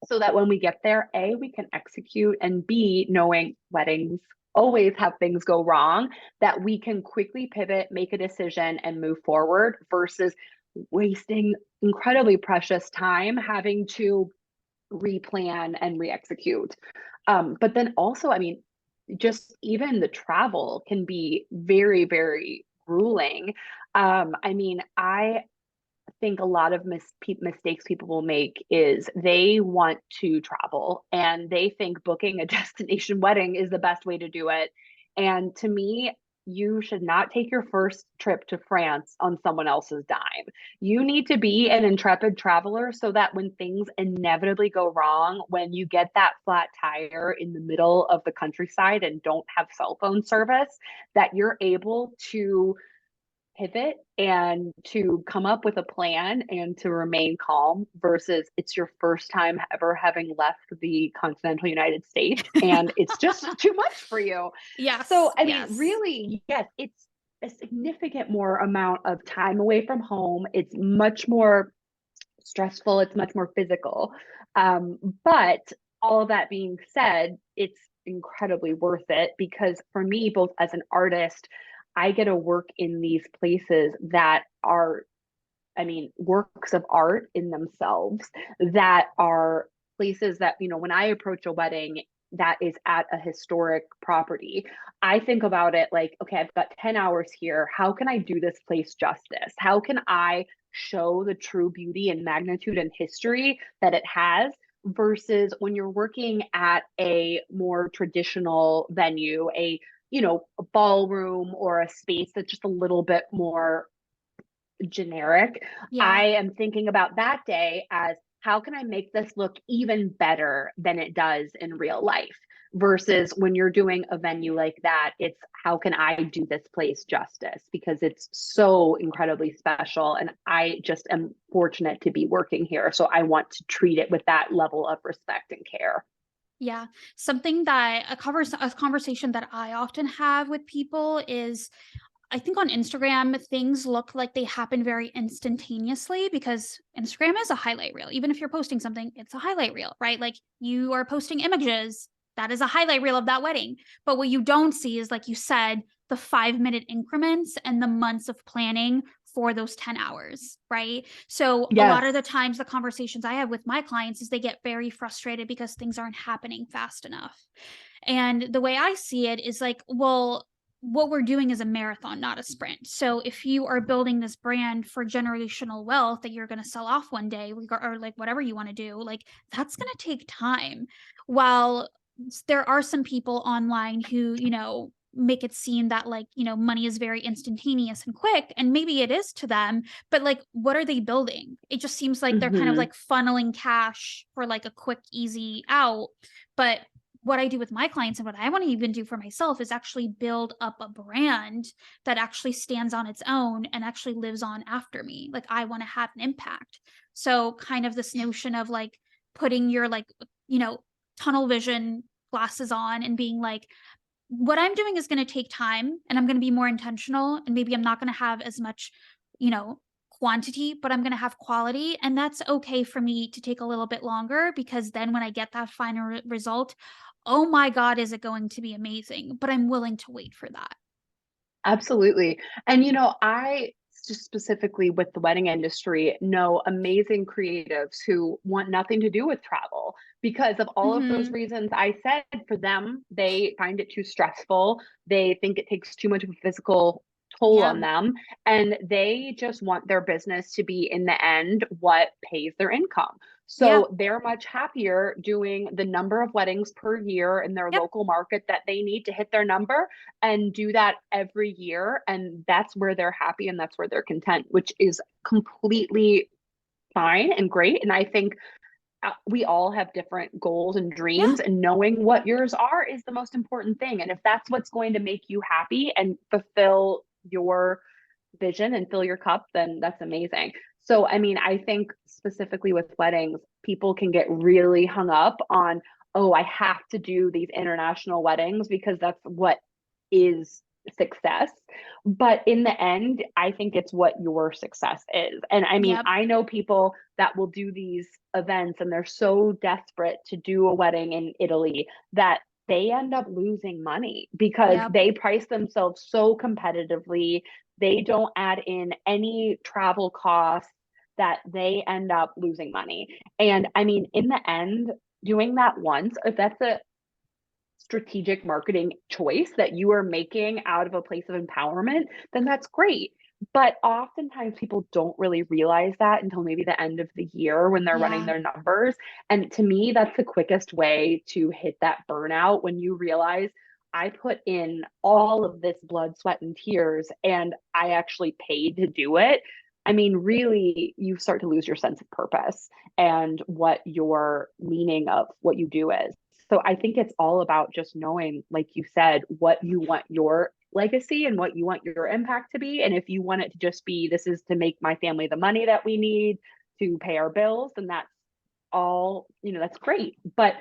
so that when we get there, A, we can execute, and B, knowing weddings always have things go wrong, that we can quickly pivot, make a decision, and move forward versus wasting incredibly precious time having to replan and re-execute. But then also, I mean, just even the travel can be very, very grueling. I mean, I think a lot of mistakes people will make is they want to travel and they think booking a destination wedding is the best way to do it. And to me, you should not take your first trip to France on someone else's dime. You need to be an intrepid traveler so that when things inevitably go wrong, when you get that flat tire in the middle of the countryside and don't have cell phone service, that you're able to pivot and to come up with a plan and to remain calm versus it's your first time ever having left the continental United States and it's just too much for you. So, Yes. I mean, Yes. really, yes, it's a significant more amount of time away from home. It's much more stressful, it's much more physical. But all of that being said, it's incredibly worth it because for me, both as an artist, I get to work in these places that are, I mean, works of art in themselves, that are places that, when I approach a wedding that is at a historic property, I think about it like, okay, I've got 10 hours here. How can I do this place justice? How can I show the true beauty and magnitude and history that it has? Versus when you're working at a more traditional venue, a ballroom or a space that's just a little bit more generic. Yeah. I am thinking about that day as how can I make this look even better than it does in real life? Versus when you're doing a venue like that, it's how can I do this place justice because it's so incredibly special. And I just am fortunate to be working here. So I want to treat it with that level of respect and care. Yeah. Something that a conversation that I often have with people is I think on Instagram, things look like they happen very instantaneously because Instagram is a highlight reel. Even if you're posting something, it's a highlight reel, right? Like you are posting images, that is a highlight reel of that wedding. But what you don't see is, like you said, the 5 minute increments and the months of planning for those 10 hours, right? So a lot Yes. of the times, the conversations I have with my clients is they get very frustrated because things aren't happening fast enough. And the way I see it is like, well, what we're doing is a marathon, not a sprint. So if you are building this brand for generational wealth that you're going to sell off one day, or like whatever you want to do, like that's going to take time. While there are some people online who, make it seem that like, money is very instantaneous and quick, and maybe it is to them, but like what are they building? It just seems like they're kind of Hmm. like funneling cash for like a quick easy out. But what I do with my clients and what I want to even do for myself is actually build up a brand that actually stands on its own and actually lives on after me. Like I want to have an impact. So kind of this notion of like putting your like, you know, tunnel vision glasses on and being like, what I'm doing is going to take time and I'm going to be more intentional, and maybe I'm not going to have as much, you know, quantity, but I'm going to have quality, and that's okay for me to take a little bit longer, because then when I get that final result, oh my god, is it going to be amazing, but I'm willing to wait for that. Absolutely. And I just specifically with the wedding industry know amazing creatives who want nothing to do with travel because of all of those Mhm. reasons I said. For them, they find it too stressful. They think it takes too much of a physical toll Yeah. on them, and they just want their business to be in the end what pays their income. Yeah. So they're much happier doing the number of weddings per year in their Yep. local market that they need to hit their number, and do that every year. And that's where they're happy and that's where they're content, which is completely fine and great. And I think we all have different goals and Yeah. dreams, and knowing what yours are is the most important thing. And if that's what's going to make you happy and fulfill your vision and fill your cup, then that's amazing. So, I mean, I think specifically with weddings, people can get really hung up on, oh, I have to do these international weddings because that's what is success. But in the end, I think it's what your success is. And I mean, Yep. I know people that will do these events and they're so desperate to do a wedding in Italy that they end up losing money because Yep. they price themselves so competitively. They don't add in any travel costs, that they end up losing money. And I mean, in the end, doing that once, if that's a strategic marketing choice that you are making out of a place of empowerment, then that's great. But oftentimes people don't really realize that until maybe the end of the year when they're running Yeah. their numbers. And to me, that's the quickest way to hit that burnout, when you realize I put in all of this blood, sweat, and tears, and I actually paid to do it. I mean, really, you start to lose your sense of purpose and what your meaning of what you do is. So I think it's all about just knowing, like you said, what you want your legacy and what you want your impact to be. And if you want it to just be, this is to make my family the money that we need to pay our bills, then that's all, that's great. But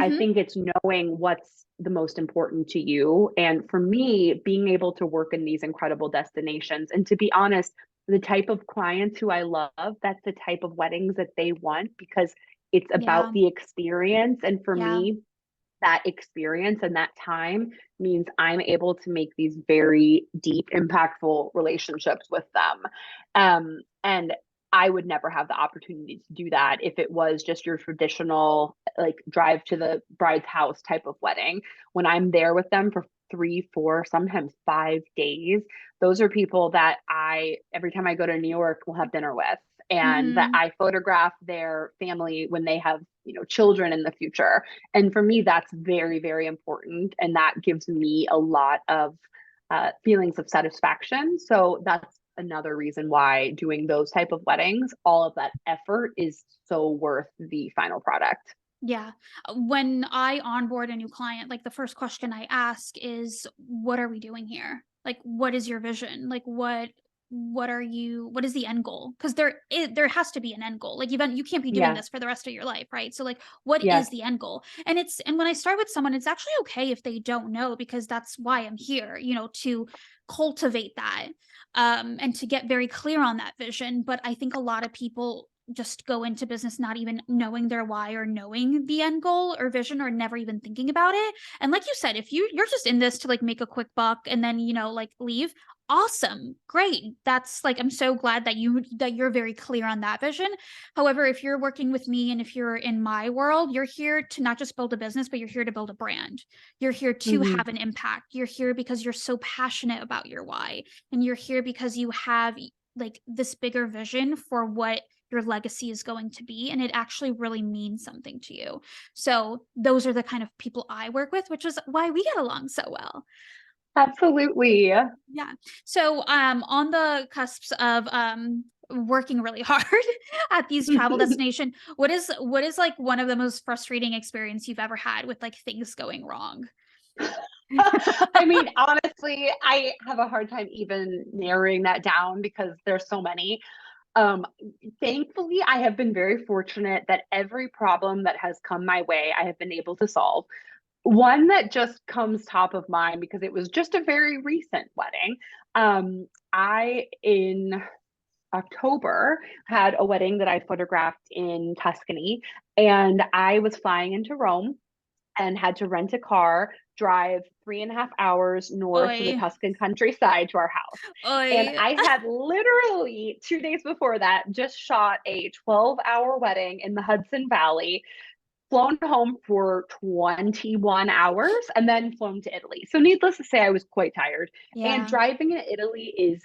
I Mhm. think it's knowing what's the most important to you. And for me, being able to work in these incredible destinations, and to be honest, the type of clients who I love, that's the type of weddings that they want, because it's Yeah. about the experience. And for Yeah. me, that experience and that time means I'm able to make these very deep, impactful relationships with them. And I would never have the opportunity to do that if it was just your traditional, like, drive to the bride's house type of wedding. When I'm there with them for 3, 4, sometimes 5 days, those are people that every time I go to New York, will have dinner with, and that Mhm. I photograph their family when they have, children in the future. And for me, that's very, very important. And that gives me a lot of feelings of satisfaction. So that's another reason why doing those type of weddings, all of that effort is so worth the final product. Yeah. When I onboard a new client, like the first question I ask is, what are we doing here? Like, what is your vision? Like, what is the end goal? Because there has to be an end goal. Like, you can't be doing Yeah. this for the rest of your life, right? So like, what is Yes. the end goal? And when I start with someone, it's actually okay if they don't know, because that's why I'm here, to cultivate that, and to get very clear on that vision. But I think a lot of people just go into business not even knowing their why or knowing the end goal or vision, or never even thinking about it. And like you said, if you're just in this to like make a quick buck and then, like leave, Awesome. Great. That's like, I'm so glad that you're very clear on that vision. However, if you're working with me and if you're in my world, you're here to not just build a business, but you're here to build a brand. You're here to Hmm. have an impact. You're here because you're so passionate about your why. And you're here because you have like this bigger vision for what your legacy is going to be, and it actually really means something to you. So those are the kind of people I work with, which is why we get along so well. Absolutely. Yeah. So, on the cusps of working really hard at these travel destination, what is like one of the most frustrating experience you've ever had with like things going wrong? I mean, honestly, I have a hard time even narrowing that down because there's so many. Um, Thankfully, I have been very fortunate that every problem that has come my way, I have been able to solve. One that just comes top of mind because it was just a very recent wedding. I, in October, had a wedding that I photographed in Tuscany, and I was flying into Rome and had to rent a car, drive 3.5 hours north to the Oi, Tuscan countryside to our house. And oi. I had literally 2 days before that just shot a 12-hour wedding in the Hudson Valley, flown home for 21 hours, and then flown to Italy. So, needless to say, I was quite tired. And Yeah. driving in Italy is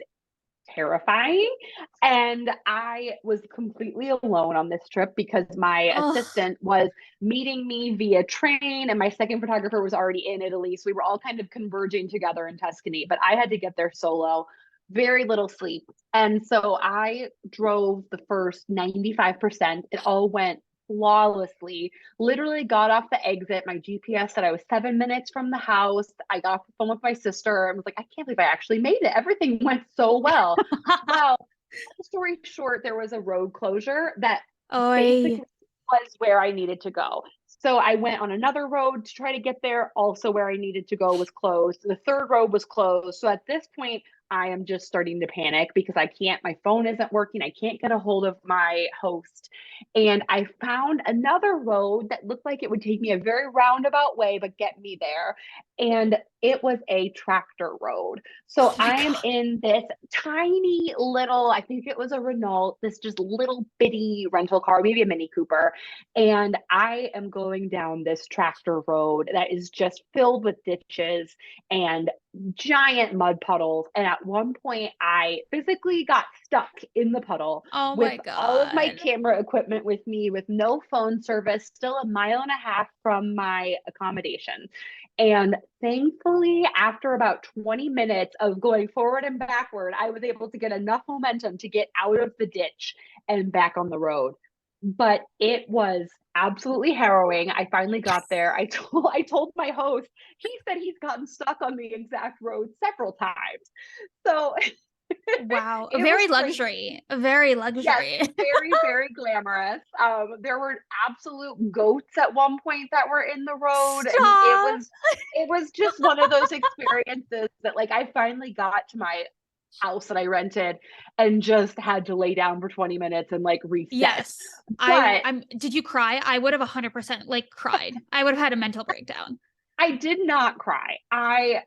terrifying. And I was completely alone on this trip because my Oh, assistant was meeting me via train, and my second photographer was already in Italy. So we were all kind of converging together in Tuscany, but I had to get there solo, very little sleep. And so I drove the first 95%. It all went flawlessly. Literally got off the exit. My GPS said I was 7 minutes from the house. I got off the phone with my sister and was like, I can't believe I actually made it. Everything went so well. Well, long story short, there was a road closure that oi. basically was where I needed to go. So I went on another road to try to get there. Also, where I needed to go was closed. The third road was closed. So at this point, I am just starting to panic because I can't, my phone isn't working. I can't get a hold of my host. And I found another road that looked like it would take me a very roundabout way, but get me there. And it was a tractor road. Oh So my I am God. in this tiny little, I think it was a Renault, this just little bitty rental car, maybe a Mini Cooper. And I am going down this tractor road that is just filled with ditches and giant mud puddles. And at one point, I physically got stuck in the puddle Oh with my all of my God. camera equipment with me, with no phone service, still a mile and a half from my accommodation. And thankfully, after about 20 minutes of going forward and backward, I was able to get enough momentum to get out of the ditch and back on the road. But it was absolutely harrowing. I finally got there. I told my host, he said he's gotten stuck on the exact road several times. So Wow. A it was very crazy. luxury. A very Yes, luxury. very, very glamorous. There were absolute goats at one point that were in the road. I mean, it Stop. was it was just one of those experiences that, like, I finally got to my house that I rented and just had to lay down for 20 minutes and like reset. Yes. But I'm did you cry? I would have 100% like cried. I would have had a mental breakdown. I did not cry. I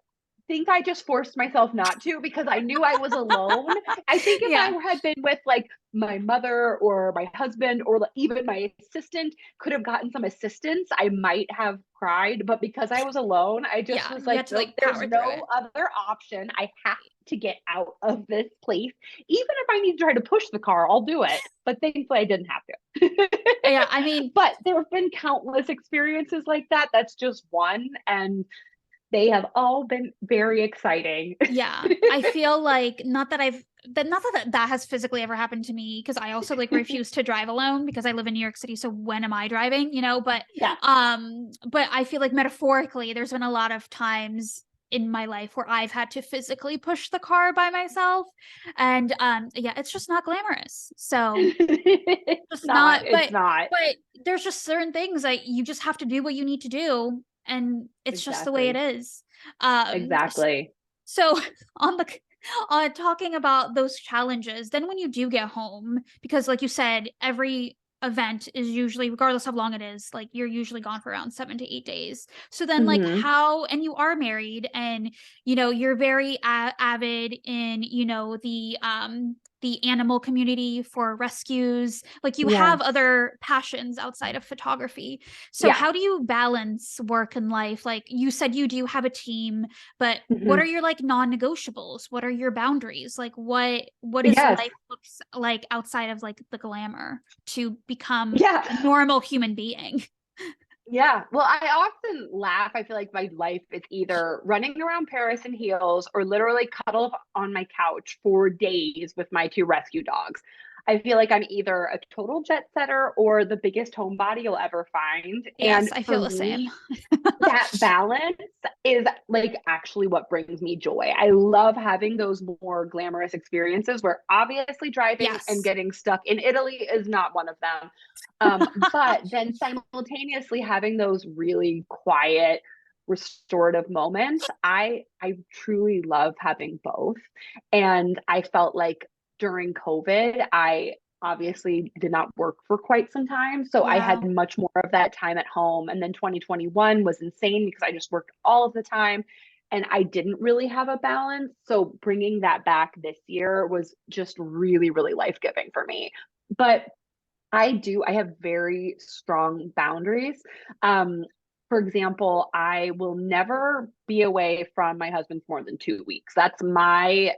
think I just forced myself not to because I knew I was alone. I think if I Yeah. had been with like my mother or my husband or like, even my assistant could have gotten some assistance, I might have cried. But because I was alone, I just Yeah, was you like, had to nope, like there's power through no it. other option. I have to get out of this place. Even if I need to try to push the car, I'll do it. But thankfully, I didn't have to. Yeah, I mean, But there have been countless experiences like that. That's just one. And they have all been very exciting. yeah, I feel like not that has physically ever happened to me because I also like refuse to drive alone because I live in New York City. So when am I driving? Yeah. But I feel like metaphorically, there's been a lot of times in my life where I've had to physically push the car by myself, and yeah, it's just not glamorous. So It's just not. not, It's not. but there's just certain things that you just have to do what you need to do, and it's just the way it Exactly. is. S Exactly. so on the talking about those challenges, then when you do get home, because like you said, every event is usually, regardless how long it is, like you're usually gone for around 7 to 8 days. So then, like, Hmm. how, and you are married, and you're very avid in the animal community for rescues. Like, you have Yes. other passions outside of photography. So Yeah. how do you balance work and life? Like you said, you do have a team, but what are Hmm. your like non-negotiables? What are your boundaries? Like what is Yes. life looks like outside of like the glamour to become Yeah. a normal human being? Yeah. Well, I often laugh. I feel like my life is either running around Paris in heels or literally cuddle up on my couch for days with my two rescue dogs. I feel like I'm either a total jet setter or the biggest homebody you'll ever find. Yes, And I for feel the same. me, that balance is like actually what brings me joy. I love having those more glamorous experiences where obviously driving and Yes. getting stuck in Italy is not one of them. But then simultaneously having those really quiet, restorative moments, I truly love having both. And I felt like during COVID, I obviously did not work for quite some time. So I Yeah. had much more of that time at home. And then 2021 was insane because I just worked all of the time and I didn't really have a balance. So bringing that back this year was just really, really life giving for me. But I have very strong boundaries. Um, for example, I will never be away from my husband for more than 2 weeks. That's my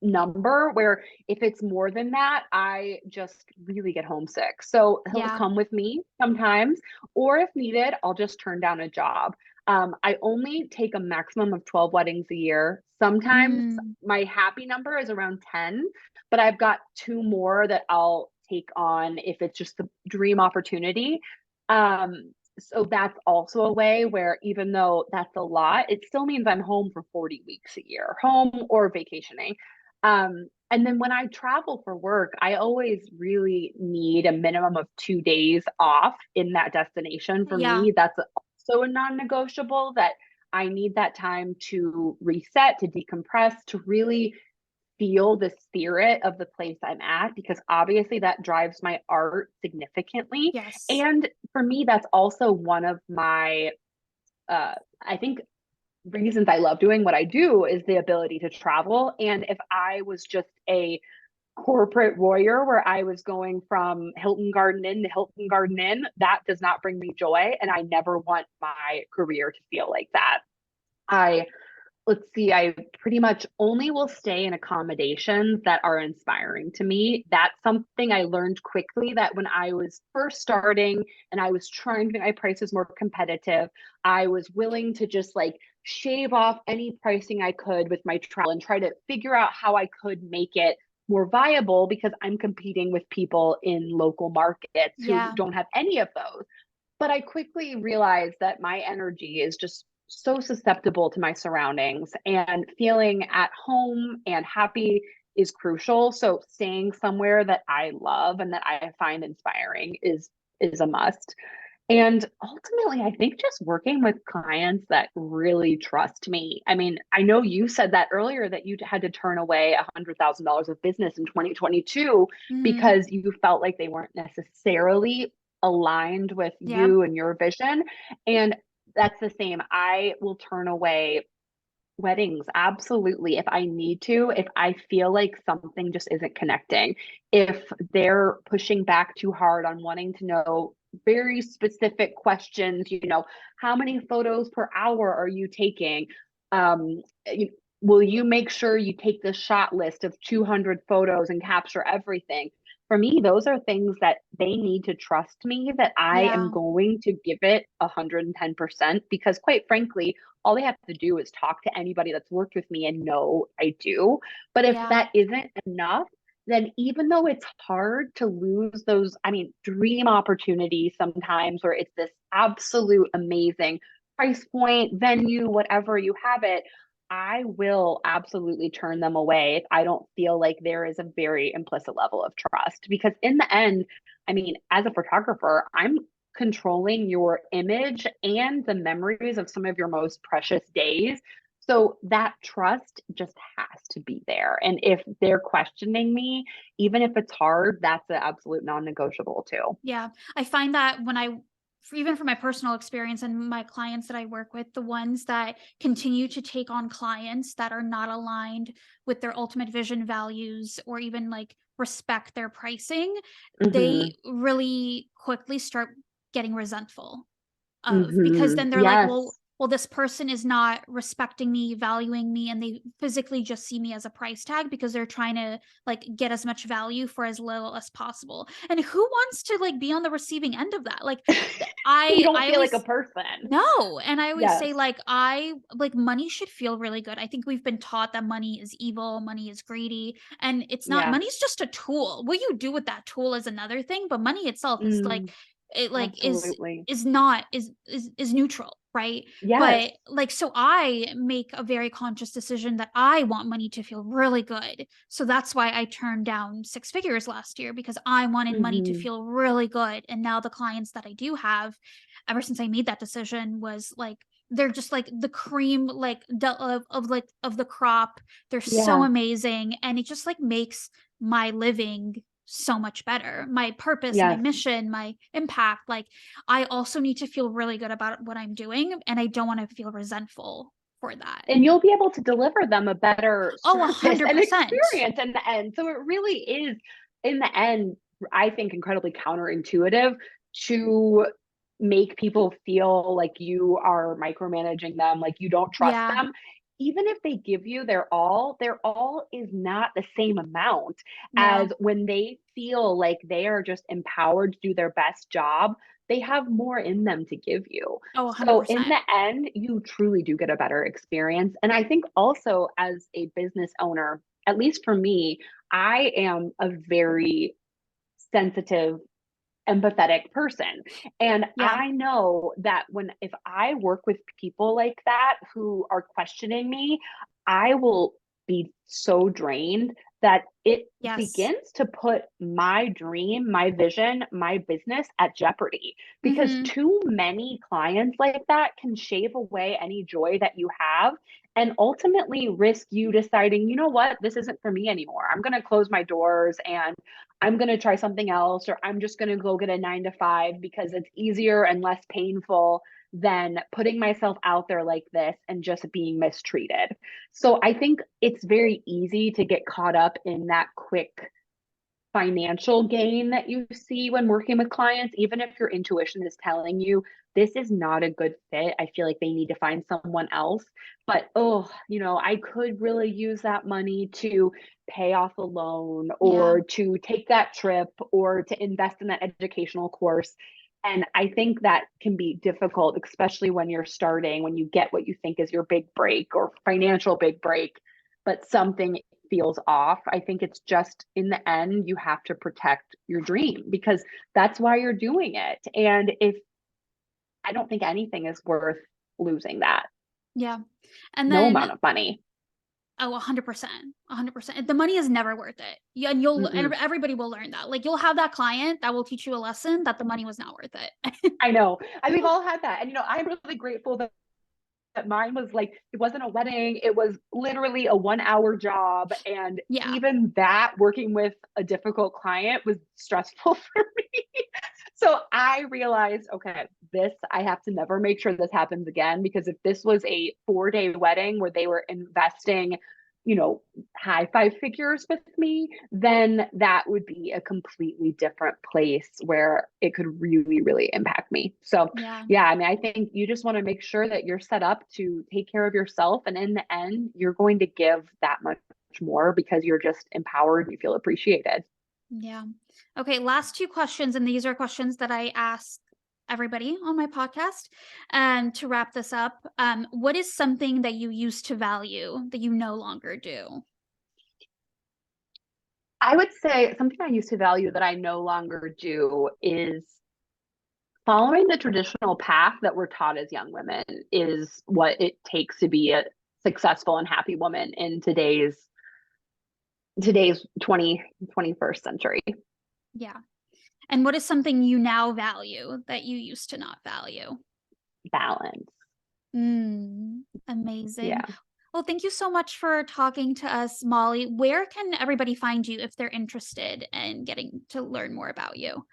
number where if it's more than that, I just really get homesick. So he'll Yeah. come with me sometimes, or if needed, I'll just turn down a job. I only take a maximum of 12 weddings a year. Sometimes Mm, my happy number is around 10, but I've got two more that I'll take on if it's just the dream opportunity. So that's also a way where even though that's a lot, it still means I'm home for 40 weeks a year, home or vacationing. And then when I travel for work, I always really need a minimum of 2 days off in that destination. For yeah. me, that's also a non negotiable that I need that time to reset, to decompress, to really feel the spirit of the place I'm at because obviously that drives my art significantly. Yes. And for me, that's also one of my, I think, reasons I love doing what I do is the ability to travel. And if I was just a corporate warrior where I was going from Hilton Garden Inn to Hilton Garden Inn, that does not bring me joy. And I never want my career to feel like that. I let's see, I pretty much only will stay in accommodations that are inspiring to me. That's something I learned quickly that when I was first starting and I was trying to make my prices more competitive, I was willing to just like shave off any pricing I could with my travel and try to figure out how I could make it more viable because I'm competing with people in local markets who Yeah. don't have any of those. But I quickly realized that my energy is just so susceptible to my surroundings and feeling at home and happy is crucial. So staying somewhere that I love and that I find inspiring is a must. And ultimately, I think just working with clients that really trust me. I mean, I know you said that earlier that you had to turn away $100,000 of business in 2022 Hmm. because you felt like they weren't necessarily aligned with Yeah. you and your vision. And that's the same. I will turn away weddings, absolutely. If I need to, if I feel like something just isn't connecting, if they're pushing back too hard on wanting to know very specific questions, how many photos per hour are you taking? Um, you, will you make sure you take the shot list of 200 photos and capture everything? For me, those are things that they need to trust me that I am Yeah. going to give it 110% because quite frankly, all they have to do is talk to anybody that's worked with me and know I do. But if Yeah. that isn't enough, then even though it's hard to lose those, I mean, dream opportunities sometimes where it's this absolute amazing price point, venue, whatever you have it, I will absolutely turn them away if I don't feel like there is a very implicit level of trust. Because in the end, I mean, as a photographer, I'm controlling your image and the memories of some of your most precious days. So that trust just has to be there. And if they're questioning me, even if it's hard, that's an absolute non-negotiable too. Yeah. I find that when even from my personal experience and my clients that I work with, the ones that continue to take on clients that are not aligned with their ultimate vision, values, or even like respect their pricing, Hmm. they really quickly start getting resentful of, because Hmm. then they're like, Yes. well, this person is not respecting me, valuing me, and they physically just see me as a price tag because they're trying to like get as much value for as little as possible. And who wants to like be on the receiving end of that? Like You I don't I feel like a always person. no, and I always Yes. say like I like money should feel really good. I think we've been taught that money is evil, money is greedy, and it's not. Yeah. Money's just a tool. What you do with that tool is another thing, but money itself is like Mm, it like absolutely. is not is neutral, right? Yes. But like so I make a very conscious decision that I want money to feel really good. So that's why I turned down six figures last year, because I wanted money to Hmm. feel really good. And now the clients that I do have, ever since I made that decision, was like they're just like the cream like of the crop. They're so Yeah. amazing, and it just like makes my living so much better. My purpose, my Yes. mission, my impact. Like I also need to feel really good about what I'm doing, and I don't want to feel resentful for that. And you'll be able to deliver them a better Oh, service and 100%. experience in the end. So it really is, in the end, I think incredibly counterintuitive to make people feel like you are micromanaging them, like you don't trust Yeah. them. Even if they give you their all is not the same amount Yeah. as when they feel like they are just empowered to do their best job. They have more in them to give you. Oh, So in 100%. the end, you truly do get a better experience. And I think also as a business owner, at least for me, I am a very sensitive, empathetic person. And Yeah. I know that if I work with people like that who are questioning me, I will be so drained that it Yes. begins to put my dream, my vision, my business at jeopardy, because Mhm. too many clients like that can shave away any joy that you have and ultimately risk you deciding, you know what, this isn't for me anymore. I'm going to close my doors and I'm going to try something else, or I'm just going to go get a 9 to 5 because it's easier and less painful than putting myself out there like this and just being mistreated. So I think it's very easy to get caught up in that quick financial gain that you see when working with clients, even if your intuition is telling you this is not a good fit. I feel like they need to find someone else. But oh, I could really use that money to pay off a loan Yeah. or to take that trip or to invest in that educational course. And I think that can be difficult, especially when you're starting, when you get what you think is your big break or financial big break, but something feels off. I think it's just in the end, you have to protect your dream because that's why you're doing it. And if I don't think anything is worth losing that, Yeah. And no then amount of money. oh, 100%, 100%. The money is never worth it. Yeah, and you'll and Mm-mm. everybody will learn that. Like you'll have that client that will teach you a lesson that the money was not worth it. I know. And we've all had that. And, I'm really grateful that mine was like, it wasn't a wedding, it was literally a 1 hour job. And Yeah. even that, working with a difficult client, was stressful for me. So I realized, okay, I have to never make sure this happens again, because if this was a 4 day wedding where they were investing, you know, high five figures with me, then that would be a completely different place where it could really, really impact me. So, Yeah. yeah, I mean, I think you just want to make sure that you're set up to take care of yourself. And in the end, you're going to give that much more because you're just empowered and you feel appreciated. Yeah. Okay, last two questions, and these are questions that I ask everybody on my podcast. And to wrap this up, what is something that you used to value that you no longer do? I would say something I used to value that I no longer do is following the traditional path that we're taught as young women is what it takes to be a successful and happy woman in today's 21st century. Yeah. And what is something you now value that you used to not value? Balance. Amazing. Yeah. Well, thank you so much for talking to us, Molly. Where can everybody find you if they're interested in getting to learn more about you?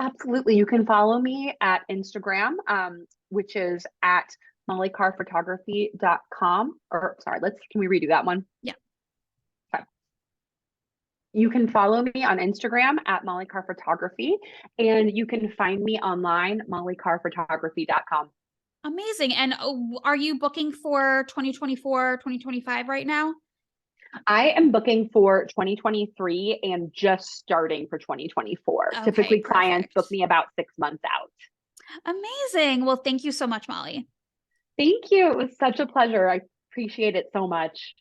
Absolutely. You can follow me at Instagram, which is at mollycarphotography.com. Or sorry, can we redo that one? Yeah. Okay. You can follow me on Instagram at Molly Carr Photography, and you can find me online, mollycarphotography.com. Amazing. And are you booking for 2024, 2025 right now? I am booking for 2023 and just starting for 2024. Okay, Typically, clients book perfect. me about 6 months out. Amazing. Well, thank you so much, Molly. Thank you. It was such a pleasure. I appreciate it so much.